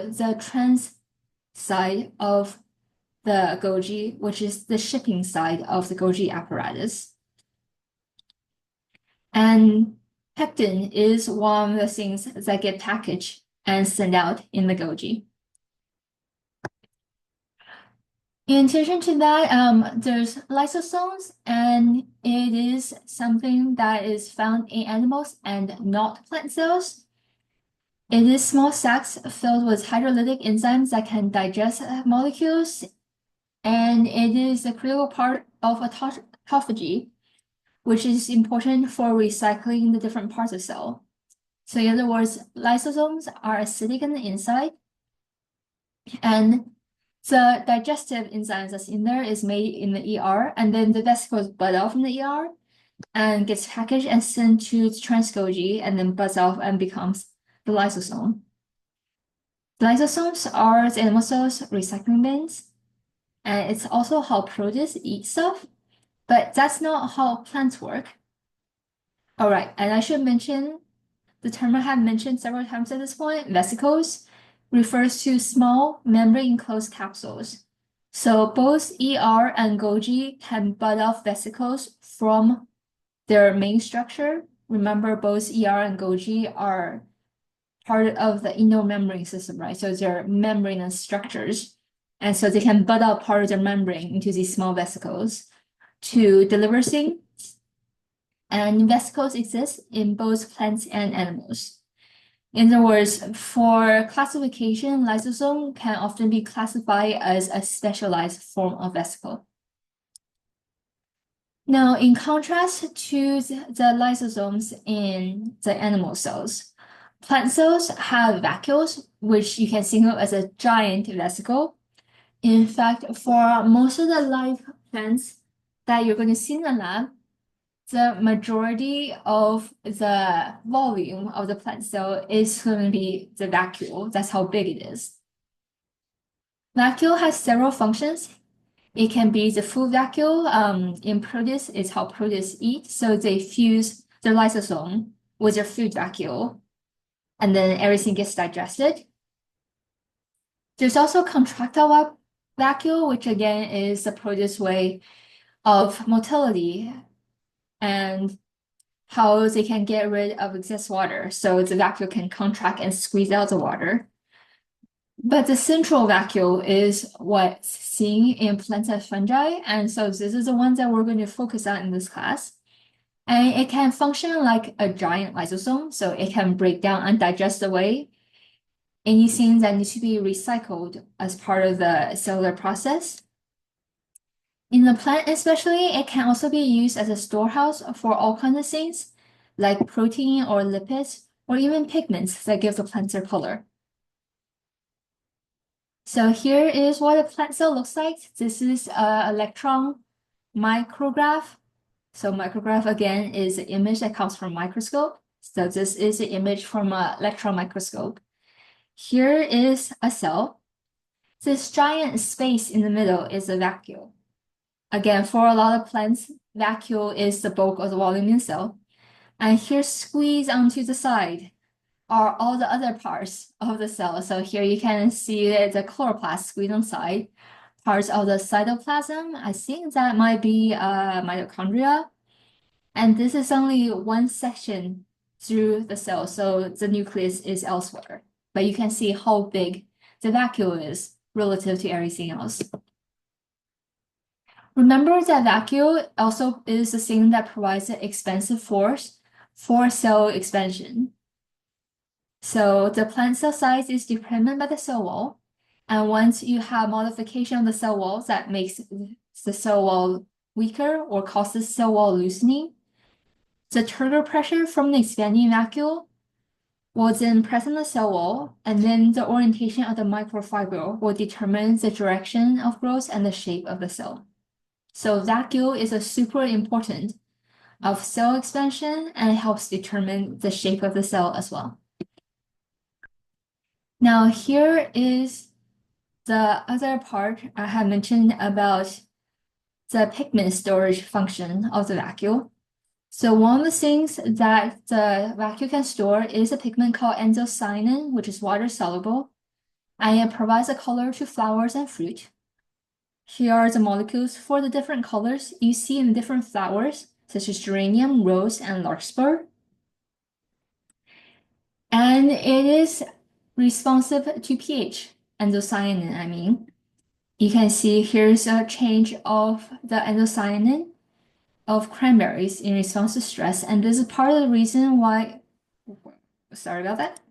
the trans side of the Golgi, which is the shipping side of the Golgi apparatus. And pectin is one of the things that get packaged and sent out in the Golgi. In addition to that, there's lysosomes, and it is something that is found in animals and not plant cells. It is small sacs filled with hydrolytic enzymes that can digest molecules, and it is a critical part of autophagy, which is important for recycling the different parts of cell. So in other words, lysosomes are acidic on the inside, and the digestive enzymes that's in there is made in the ER, and then the vesicles bud out from the ER and gets packaged and sent to trans-Golgi, and then buds off and becomes the lysosome. The lysosomes are the animal cells' recycling bins, and it's also how protists eat stuff, but that's not how plants work. All right, and I should mention the term I have mentioned several times at this point, vesicles, refers to small membrane-enclosed capsules. So both ER and Golgi can bud off vesicles from their main structure. Remember, both ER and Golgi are part of the endomembrane system, right? So they're membranous structures. And so they can bud out part of their membrane into these small vesicles to deliver things. And vesicles exist in both plants and animals. In other words, for classification, lysosome can often be classified as a specialized form of vesicle. Now, in contrast to the lysosomes in the animal cells, plant cells have vacuoles, which you can think of as a giant vesicle. In fact, for most of the live plants that you're going to see in the lab, the majority of the volume of the plant cell is going to be the vacuole. That's how big it is. Vacuole has several functions. It can be the food vacuole. In protists, it's how protists eat. So they fuse their lysosome with their food vacuole, and then everything gets digested. There's also contractile vacuole, which again is the protist way of motility and how they can get rid of excess water. So the vacuole can contract and squeeze out the water. But the central vacuole is what's seen in plants and fungi. And so this is the one that we're going to focus on in this class. And it can function like a giant lysosome. So it can break down and digest away anything that needs to be recycled as part of the cellular process. In the plant especially, it can also be used as a storehouse for all kinds of things, like protein or lipids, or even pigments that give the plant their color. So here is what a plant cell looks like. This is an electron micrograph. So micrograph, again, is an image that comes from a microscope. So this is an image from an electron microscope. Here is a cell. This giant space in the middle is a vacuole. Again, for a lot of plants, vacuole is the bulk of the volume in cell. And here, squeeze onto the side are all the other parts of the cell. So here you can see the chloroplast squeezed on side, parts of the cytoplasm. I think that might be mitochondria. And this is only one section through the cell, so the nucleus is elsewhere. But you can see how big the vacuole is relative to everything else. Remember that vacuole also is the thing that provides the expansive force for cell expansion. So the plant cell size is determined by the cell wall. And once you have modification of the cell wall that makes the cell wall weaker or causes cell wall loosening, the turgor pressure from the expanding vacuole will then press on the cell wall, and then the orientation of the microfibril will determine the direction of growth and the shape of the cell. So vacuole is a super important of cell expansion and helps determine the shape of the cell as well. Now here is the other part I have mentioned about the pigment storage function of the vacuole. So one of the things that the vacuole can store is a pigment called anthocyanin, which is water soluble, and it provides a color to flowers and fruit. Here are the molecules for the different colors you see in different flowers, such as geranium, rose, and larkspur. And it is responsive to pH, anthocyanin, I mean. You can see here's a change of the anthocyanin of cranberries in response to stress, and this is part of the reason why, sorry about that.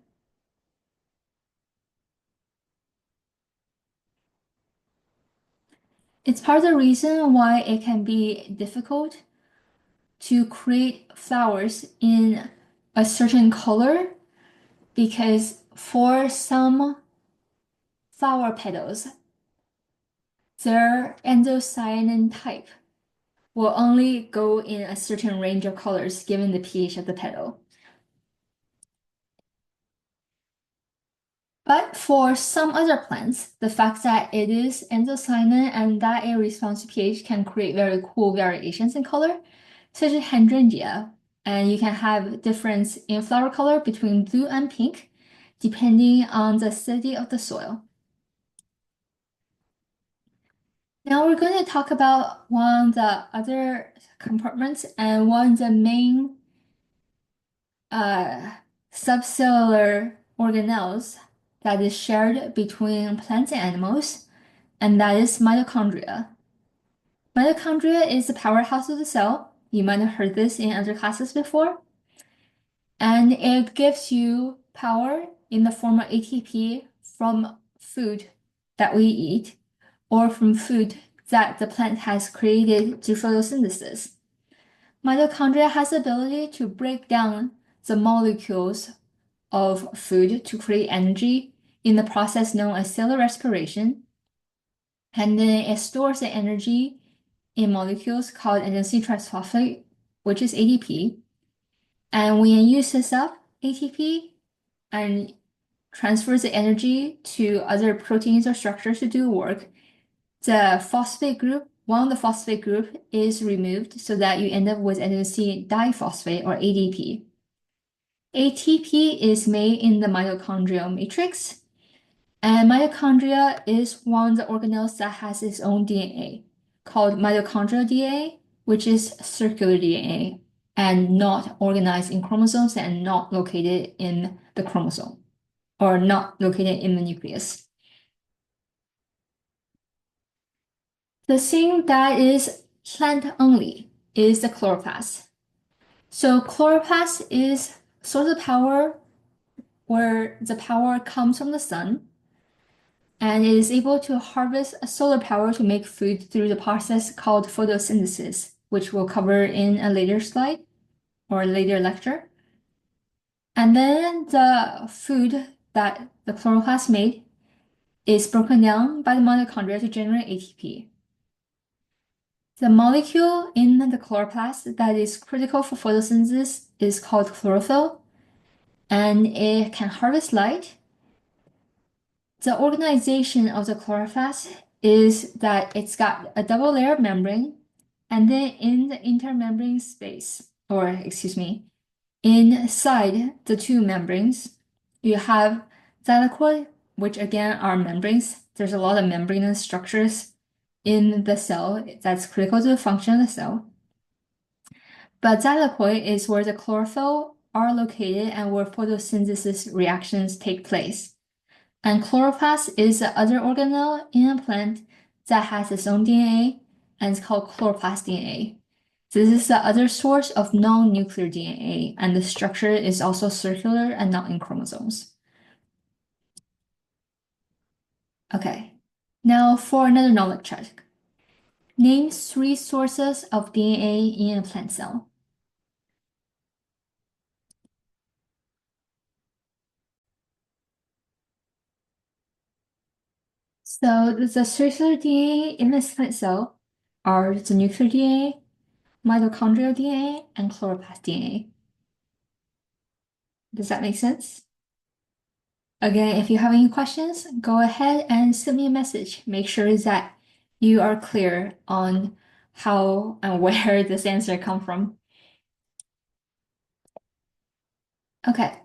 It's part of the reason why it can be difficult to create flowers in a certain color because for some flower petals, their anthocyanin type will only go in a certain range of colors given the pH of the petal. But for some other plants, the fact that it is anthocyanin and that it responds to pH can create very cool variations in color, such as hydrangea. And you can have difference in flower color between blue and pink, depending on the acidity of the soil. Now we're going to talk about one of the other compartments and one of the main uh, subcellular organelles that is shared between plants and animals, and that is mitochondria. Mitochondria is the powerhouse of the cell. You might have heard this in other classes before. And it gives you power in the form of ATP from food that we eat or from food that the plant has created through photosynthesis. Mitochondria has the ability to break down the molecules of food to create energy in the process known as cellular respiration. And then it stores the energy in molecules called adenosine triphosphate, which is ADP. And when it uses up ATP and transfers the energy to other proteins or structures to do work, the phosphate group, one of the phosphate group is removed so that you end up with adenosine diphosphate or ADP. ATP is made in the mitochondrial matrix, and mitochondria is one of the organelles that has its own DNA called mitochondrial DNA, which is circular DNA and not organized in chromosomes and not located in the chromosome or not located in the nucleus. The thing that is plant only is the chloroplast. So chloroplast is source of power where the power comes from the sun and it is able to harvest solar power to make food through the process called photosynthesis, which we'll cover in a later slide or a later lecture. And then the food that the chloroplast made is broken down by the mitochondria to generate ATP. The molecule in the chloroplast that is critical for photosynthesis is called chlorophyll, and it can harvest light. The organization of the chloroplast is that it's got a double layer membrane, and then in the intermembrane space, or excuse me, inside the two membranes, you have thylakoid, which again are membranes. There's a lot of membranous structures in the cell that's critical to the function of the cell. But thylakoid is where the chlorophyll are located and where photosynthesis reactions take place. And chloroplast is the other organelle in a plant that has its own DNA and it's called chloroplast DNA. This is the other source of non-nuclear DNA, and the structure is also circular and not in chromosomes. Okay, now for another knowledge check. Name three sources of DNA in a plant cell. So the circular DNA in a plant cell are the nuclear DNA, mitochondrial DNA, and chloroplast DNA. Does that make sense? Again, if you have any questions, go ahead and send me a message. Make sure that you are clear on how and where this answer come from. Okay,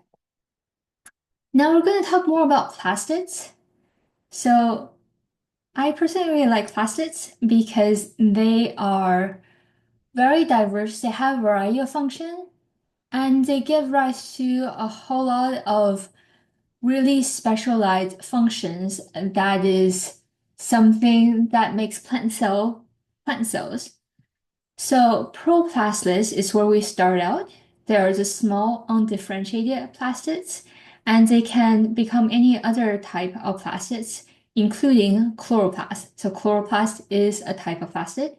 now we're going to talk more about plastids. So I personally really like plastids because they are very diverse. They have a variety of function and they give rise to a whole lot of really specialized functions that is something that makes plant cells. So proplastless is where we start out. There are the small undifferentiated plastids, and they can become any other type of plastids, including chloroplast. So chloroplast is a type of plastid.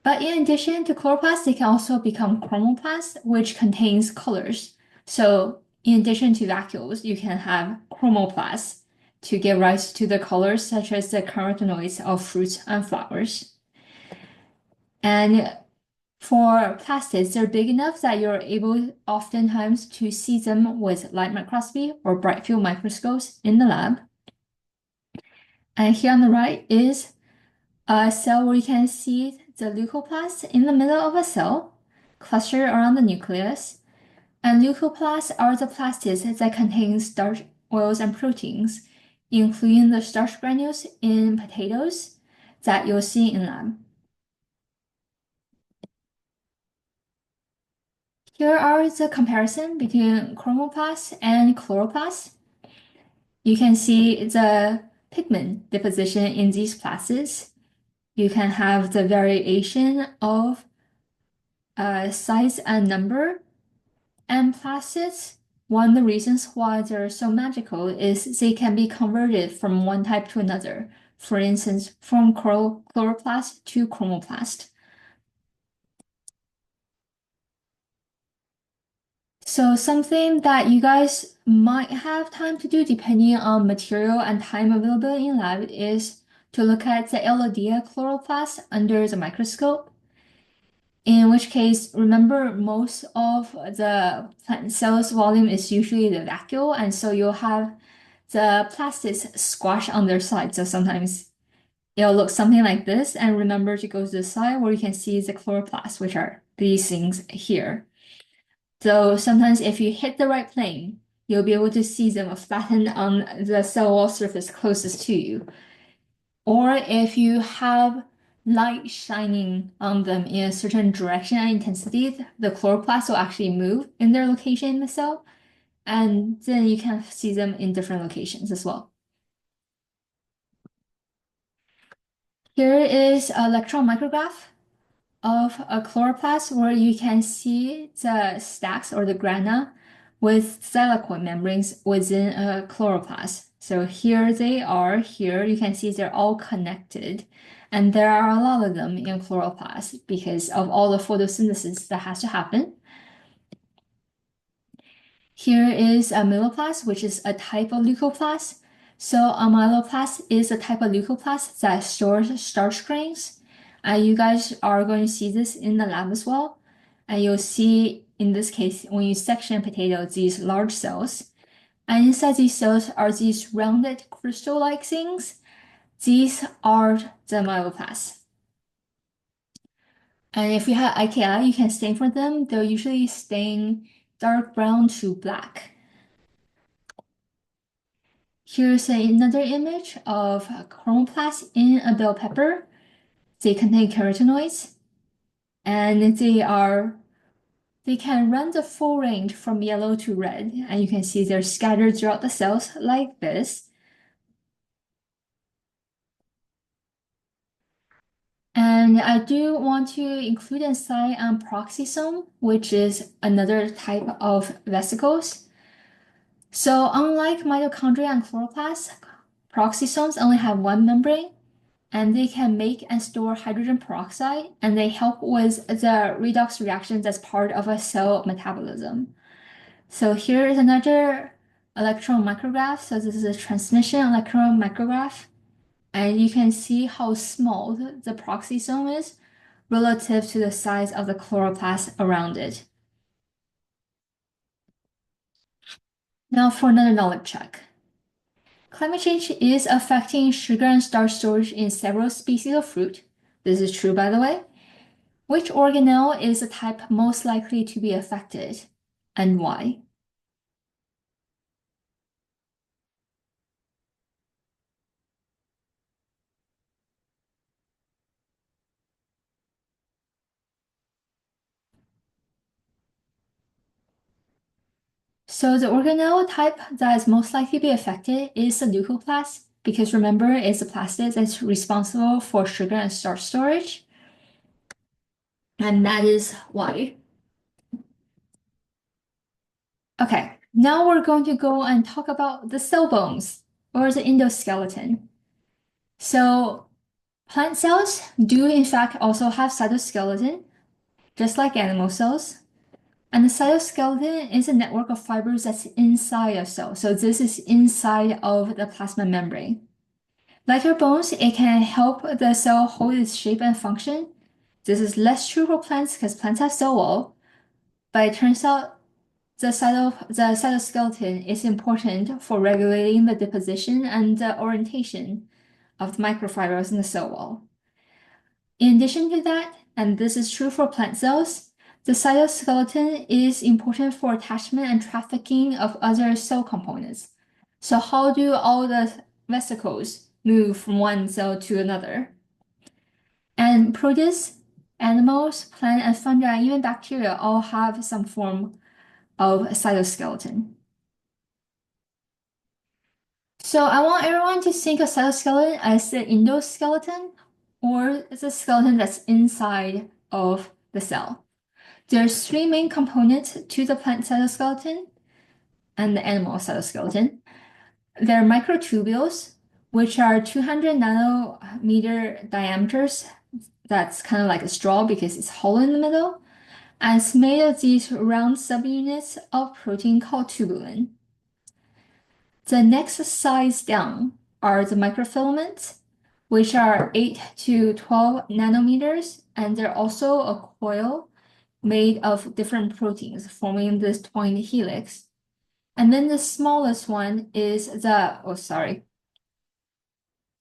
But in addition to chloroplast, they can also become chromoplast, which contains colors. So in addition to vacuoles, you can have chromoplasts to give rise to the colors such as the carotenoids of fruits and flowers. And for plastids, they're big enough that you're able oftentimes to see them with light microscopy or bright field microscopes in the lab. And here on the right is a cell where you can see the leucoplasts in the middle of a cell, clustered around the nucleus. And leucoplasts are the plastids that contain starch, oils, and proteins, including the starch granules in potatoes that you'll see in lab. Here are the comparison between chromoplasts and chloroplasts. You can see the pigment deposition in these plastids. You can have the variation of size and number. And plastids, one of the reasons why they're so magical is they can be converted from one type to another. For instance, from chloroplast to chromoplast. So something that you guys might have time to do depending on material and time availability in lab is to look at the Elodea chloroplast under the microscope. In which case, remember most of the plant cell's volume is usually the vacuole, and so you'll have the plastids squashed on their side. So sometimes it'll look something like this, and remember to go to the side where you can see the chloroplasts, which are these things here. So sometimes if you hit the right plane, you'll be able to see them flattened on the cell wall surface closest to you. Or if you have light shining on them in a certain direction and intensity, the chloroplasts will actually move in their location in the cell, and then you can see them in different locations as well. Here is an electron micrograph of a chloroplast where you can see the stacks or the grana with thylakoid membranes within a chloroplast. So here they are. Here you can see they're all connected. And there are a lot of them in chloroplast because of all the photosynthesis that has to happen. Here is a myeloplast, which is a type of leucoplast. So a myeloplast is a type of leucoplast that stores starch grains. You guys are going to see this in the lab as well. And you'll see, in this case, when you section a potato, these large cells. And inside these cells are these rounded crystal-like things. These are the myeloblasts. And if you have IKI, you can stain for them. They'll usually stain dark brown to black. Here's another image of chromoplasts in a bell pepper. They contain carotenoids, and they can run the full range from yellow to red, and you can see they're scattered throughout the cells like this. And I do want to include a slide on peroxisome, which is another type of vesicles. So unlike mitochondria and chloroplasts, peroxisomes only have one membrane, and they can make and store hydrogen peroxide, and they help with the redox reactions as part of a cell metabolism. So here is another electron micrograph. So this is a transmission electron micrograph, and you can see how small the peroxisome is relative to the size of the chloroplast around it. Now for another knowledge check. Climate change is affecting sugar and starch storage in several species of fruit. This is true, by the way. Which organelle is the type most likely to be affected, and why? So the organelle type that is most likely to be affected is the leucoplast, because remember, it's the plastid that's responsible for sugar and starch storage, and that is why. Okay, now we're going to go and talk about the cell bones, or the endoskeleton. So plant cells do in fact also have cytoskeleton, just like animal cells. And the cytoskeleton is a network of fibers that's inside a cell. So this is inside of the plasma membrane. Like our bones, it can help the cell hold its shape and function. This is less true for plants because plants have cell wall, but it turns out the cytoskeleton is important for regulating the deposition and the orientation of the microfibers in the cell wall. In addition to that, and this is true for plant cells, the cytoskeleton is important for attachment and trafficking of other cell components. So how do all the vesicles move from one cell to another? And protists, animals, plant and fungi, even bacteria all have some form of cytoskeleton. So I want everyone to think of cytoskeleton as the endoskeleton, or the skeleton that's inside of the cell. There's three main components to the plant cytoskeleton and the animal cytoskeleton. There are microtubules, which are 200 nanometer diameters. That's kind of like a straw because it's hollow in the middle. And it's made of these round subunits of protein called tubulin. The next size down are the microfilaments, which are 8 to 12 nanometers, and they're also a coil made of different proteins forming this twin helix. And then the smallest one is so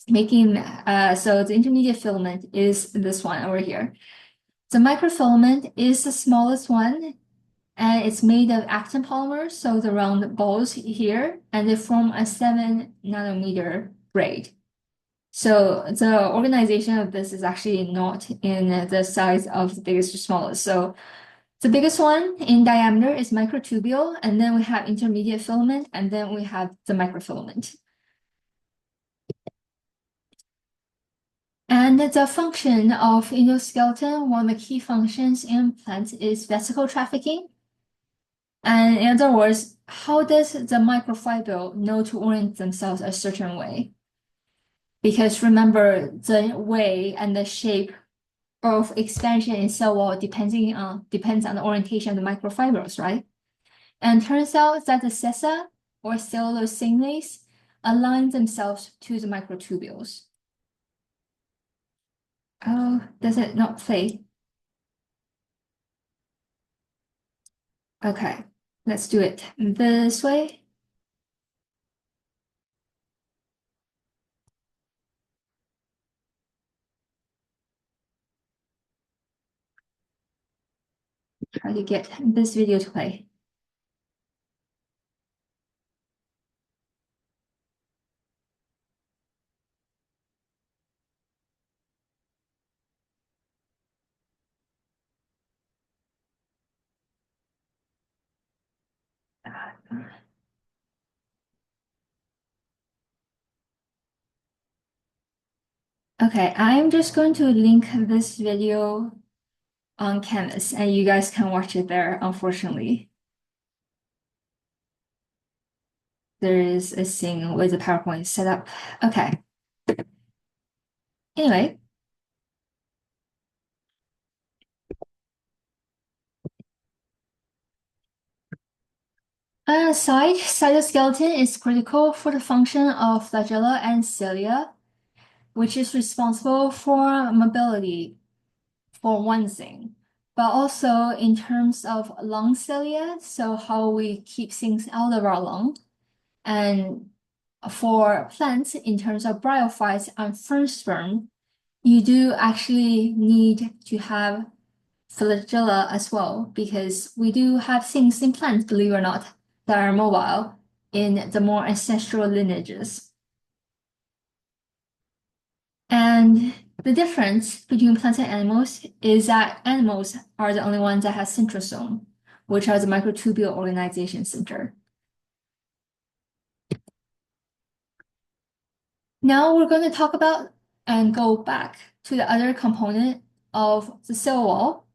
the intermediate filament is this one over here. The microfilament is the smallest one, and it's made of actin polymers, so the round balls here, and they form a 7 nanometer braid. So the organization of this is actually not in the size of the biggest or smallest. So the biggest one in diameter is microtubule, and then we have intermediate filament, and then we have the microfilament. And the function of endoskeleton, one of the key functions in plants is vesicle trafficking. And in other words, how does the microfibril know to orient themselves a certain way? Because remember, the way and the shape of expansion in cell wall depends on the orientation of the microfibrils, right? And turns out that the sessa or cellulose signase align themselves to the microtubules. Oh, does it not play? Okay, let's do it this way. try to get this video to play. Okay, I'm just going to link this video on Canvas and you guys can watch it there, unfortunately. There is a thing with the PowerPoint set up. Okay. Anyway, cytoskeleton is critical for the function of flagella and cilia, which is responsible for mobility, for one thing, but also in terms of lung cilia, so how we keep things out of our lung, and for plants in terms of bryophytes and fern sperm, you do actually need to have flagella as well, because we do have things in plants, believe it or not, that are mobile in the more ancestral lineages. And the difference between plants and animals is that animals are the only ones that have centrosome, which are the microtubule organization center. Now we're going to talk about and go back to the other component of the cell wall,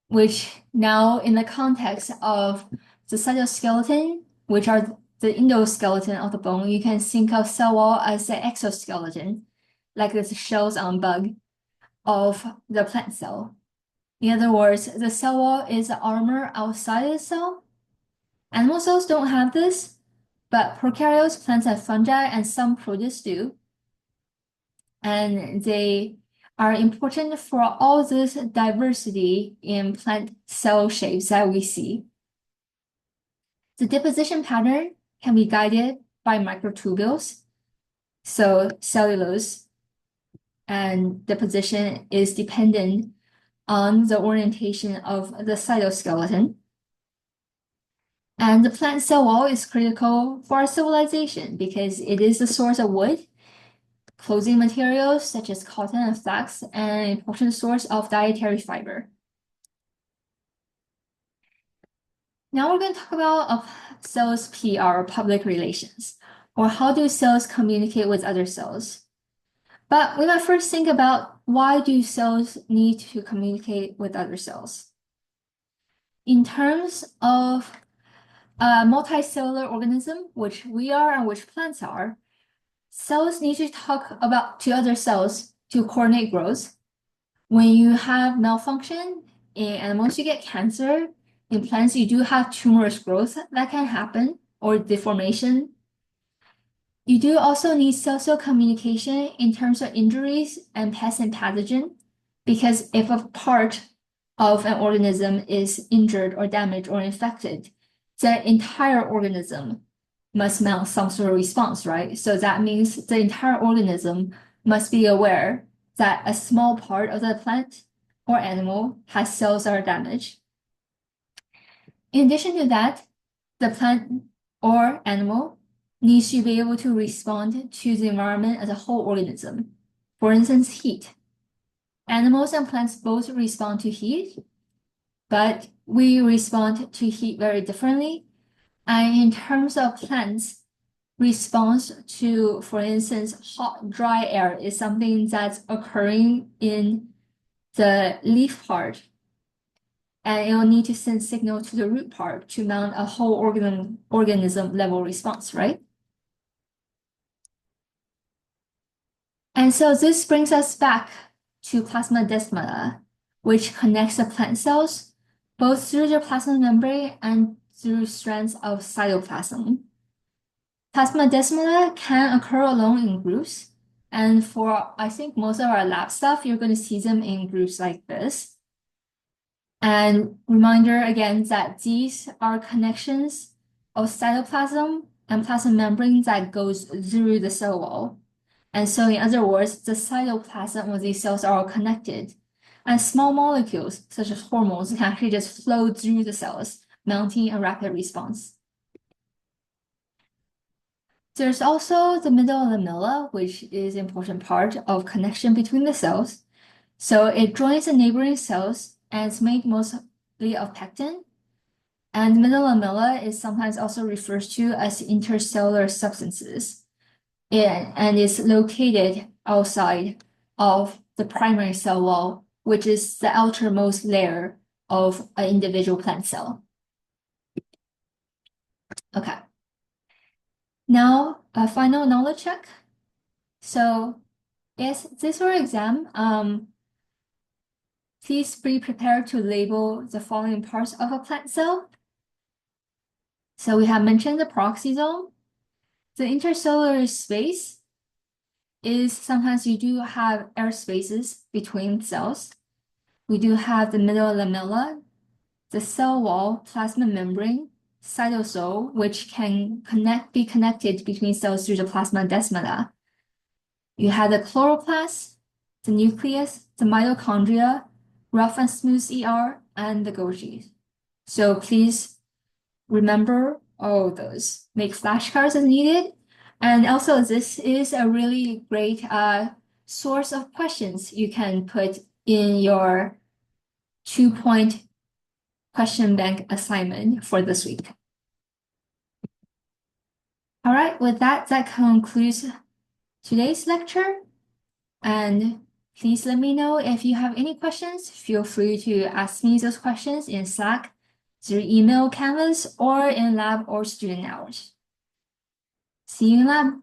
which now in the context of the cytoskeleton, which are the endoskeleton of the bone, you can think of cell wall as the exoskeleton, like the shells on bug of the plant cell. In other words, the cell wall is the armor outside the cell. Animal cells don't have this, but prokaryotes, plants and fungi, and some protists do. And they are important for all this diversity in plant cell shapes that we see. The deposition pattern can be guided by microtubules, so cellulose, and deposition is dependent on the orientation of the cytoskeleton. And the plant cell wall is critical for our civilization because it is the source of wood, clothing materials such as cotton and flax, and an important source of dietary fiber. Now we're going to talk about cells PR, public relations, or how do cells communicate with other cells. But we might first think about why do cells need to communicate with other cells? In terms of a multicellular organism, which we are and which plants are, cells need to talk to other cells to coordinate growth. When you have malfunction in animals, you get cancer. In plants, you do have tumorous growth that can happen or deformation. You do also need cell-cell communication in terms of injuries and pests and pathogen, because if a part of an organism is injured or damaged or infected, the entire organism must mount some sort of response, right? So that means the entire organism must be aware that a small part of the plant or animal has cells that are damaged. In addition to that, the plant or animal needs to be able to respond to the environment as a whole organism. For instance, heat. Animals and plants both respond to heat, but we respond to heat very differently. And in terms of plants, response to, for instance, hot, dry air is something that's occurring in the leaf part. And it will need to send signal to the root part to mount a whole organism level response, right? And so this brings us back to plasmodesmata, which connects the plant cells both through the plasma membrane and through strands of cytoplasm. Plasmodesmata can occur alone in groups, and for I think most of our lab stuff, you're going to see them in groups like this. And reminder again that these are connections of cytoplasm and plasma membrane that goes through the cell wall. And so in other words, the cytoplasm of these cells are all connected. And small molecules, such as hormones, can actually just flow through the cells, mounting a rapid response. There's also the middle lamella, which is an important part of connection between the cells. So it joins the neighboring cells and it's made mostly of pectin. And the middle lamella is sometimes also referred to as intercellular substances. And is located outside of the primary cell wall, which is the outermost layer of an individual plant cell. Okay. Now, a final knowledge check. So, yes, this for exam, please be prepared to label the following parts of a plant cell. So we have mentioned the peroxisome. The intercellular space is sometimes you do have air spaces between cells. We do have the middle lamella, the cell wall, plasma membrane, cytosol, which can be connected between cells through the plasma desmata. You have the chloroplast, the nucleus, the mitochondria, rough and smooth ER, and the Golgi. So please remember all those. Make flashcards as needed. And also, this is a really great source of questions you can put in your 2-point question bank assignment for this week. All right, with that, that concludes today's lecture. And please let me know if you have any questions. Feel free to ask me those questions in Slack, through email, Canvas, or in lab or student hours. See you in lab.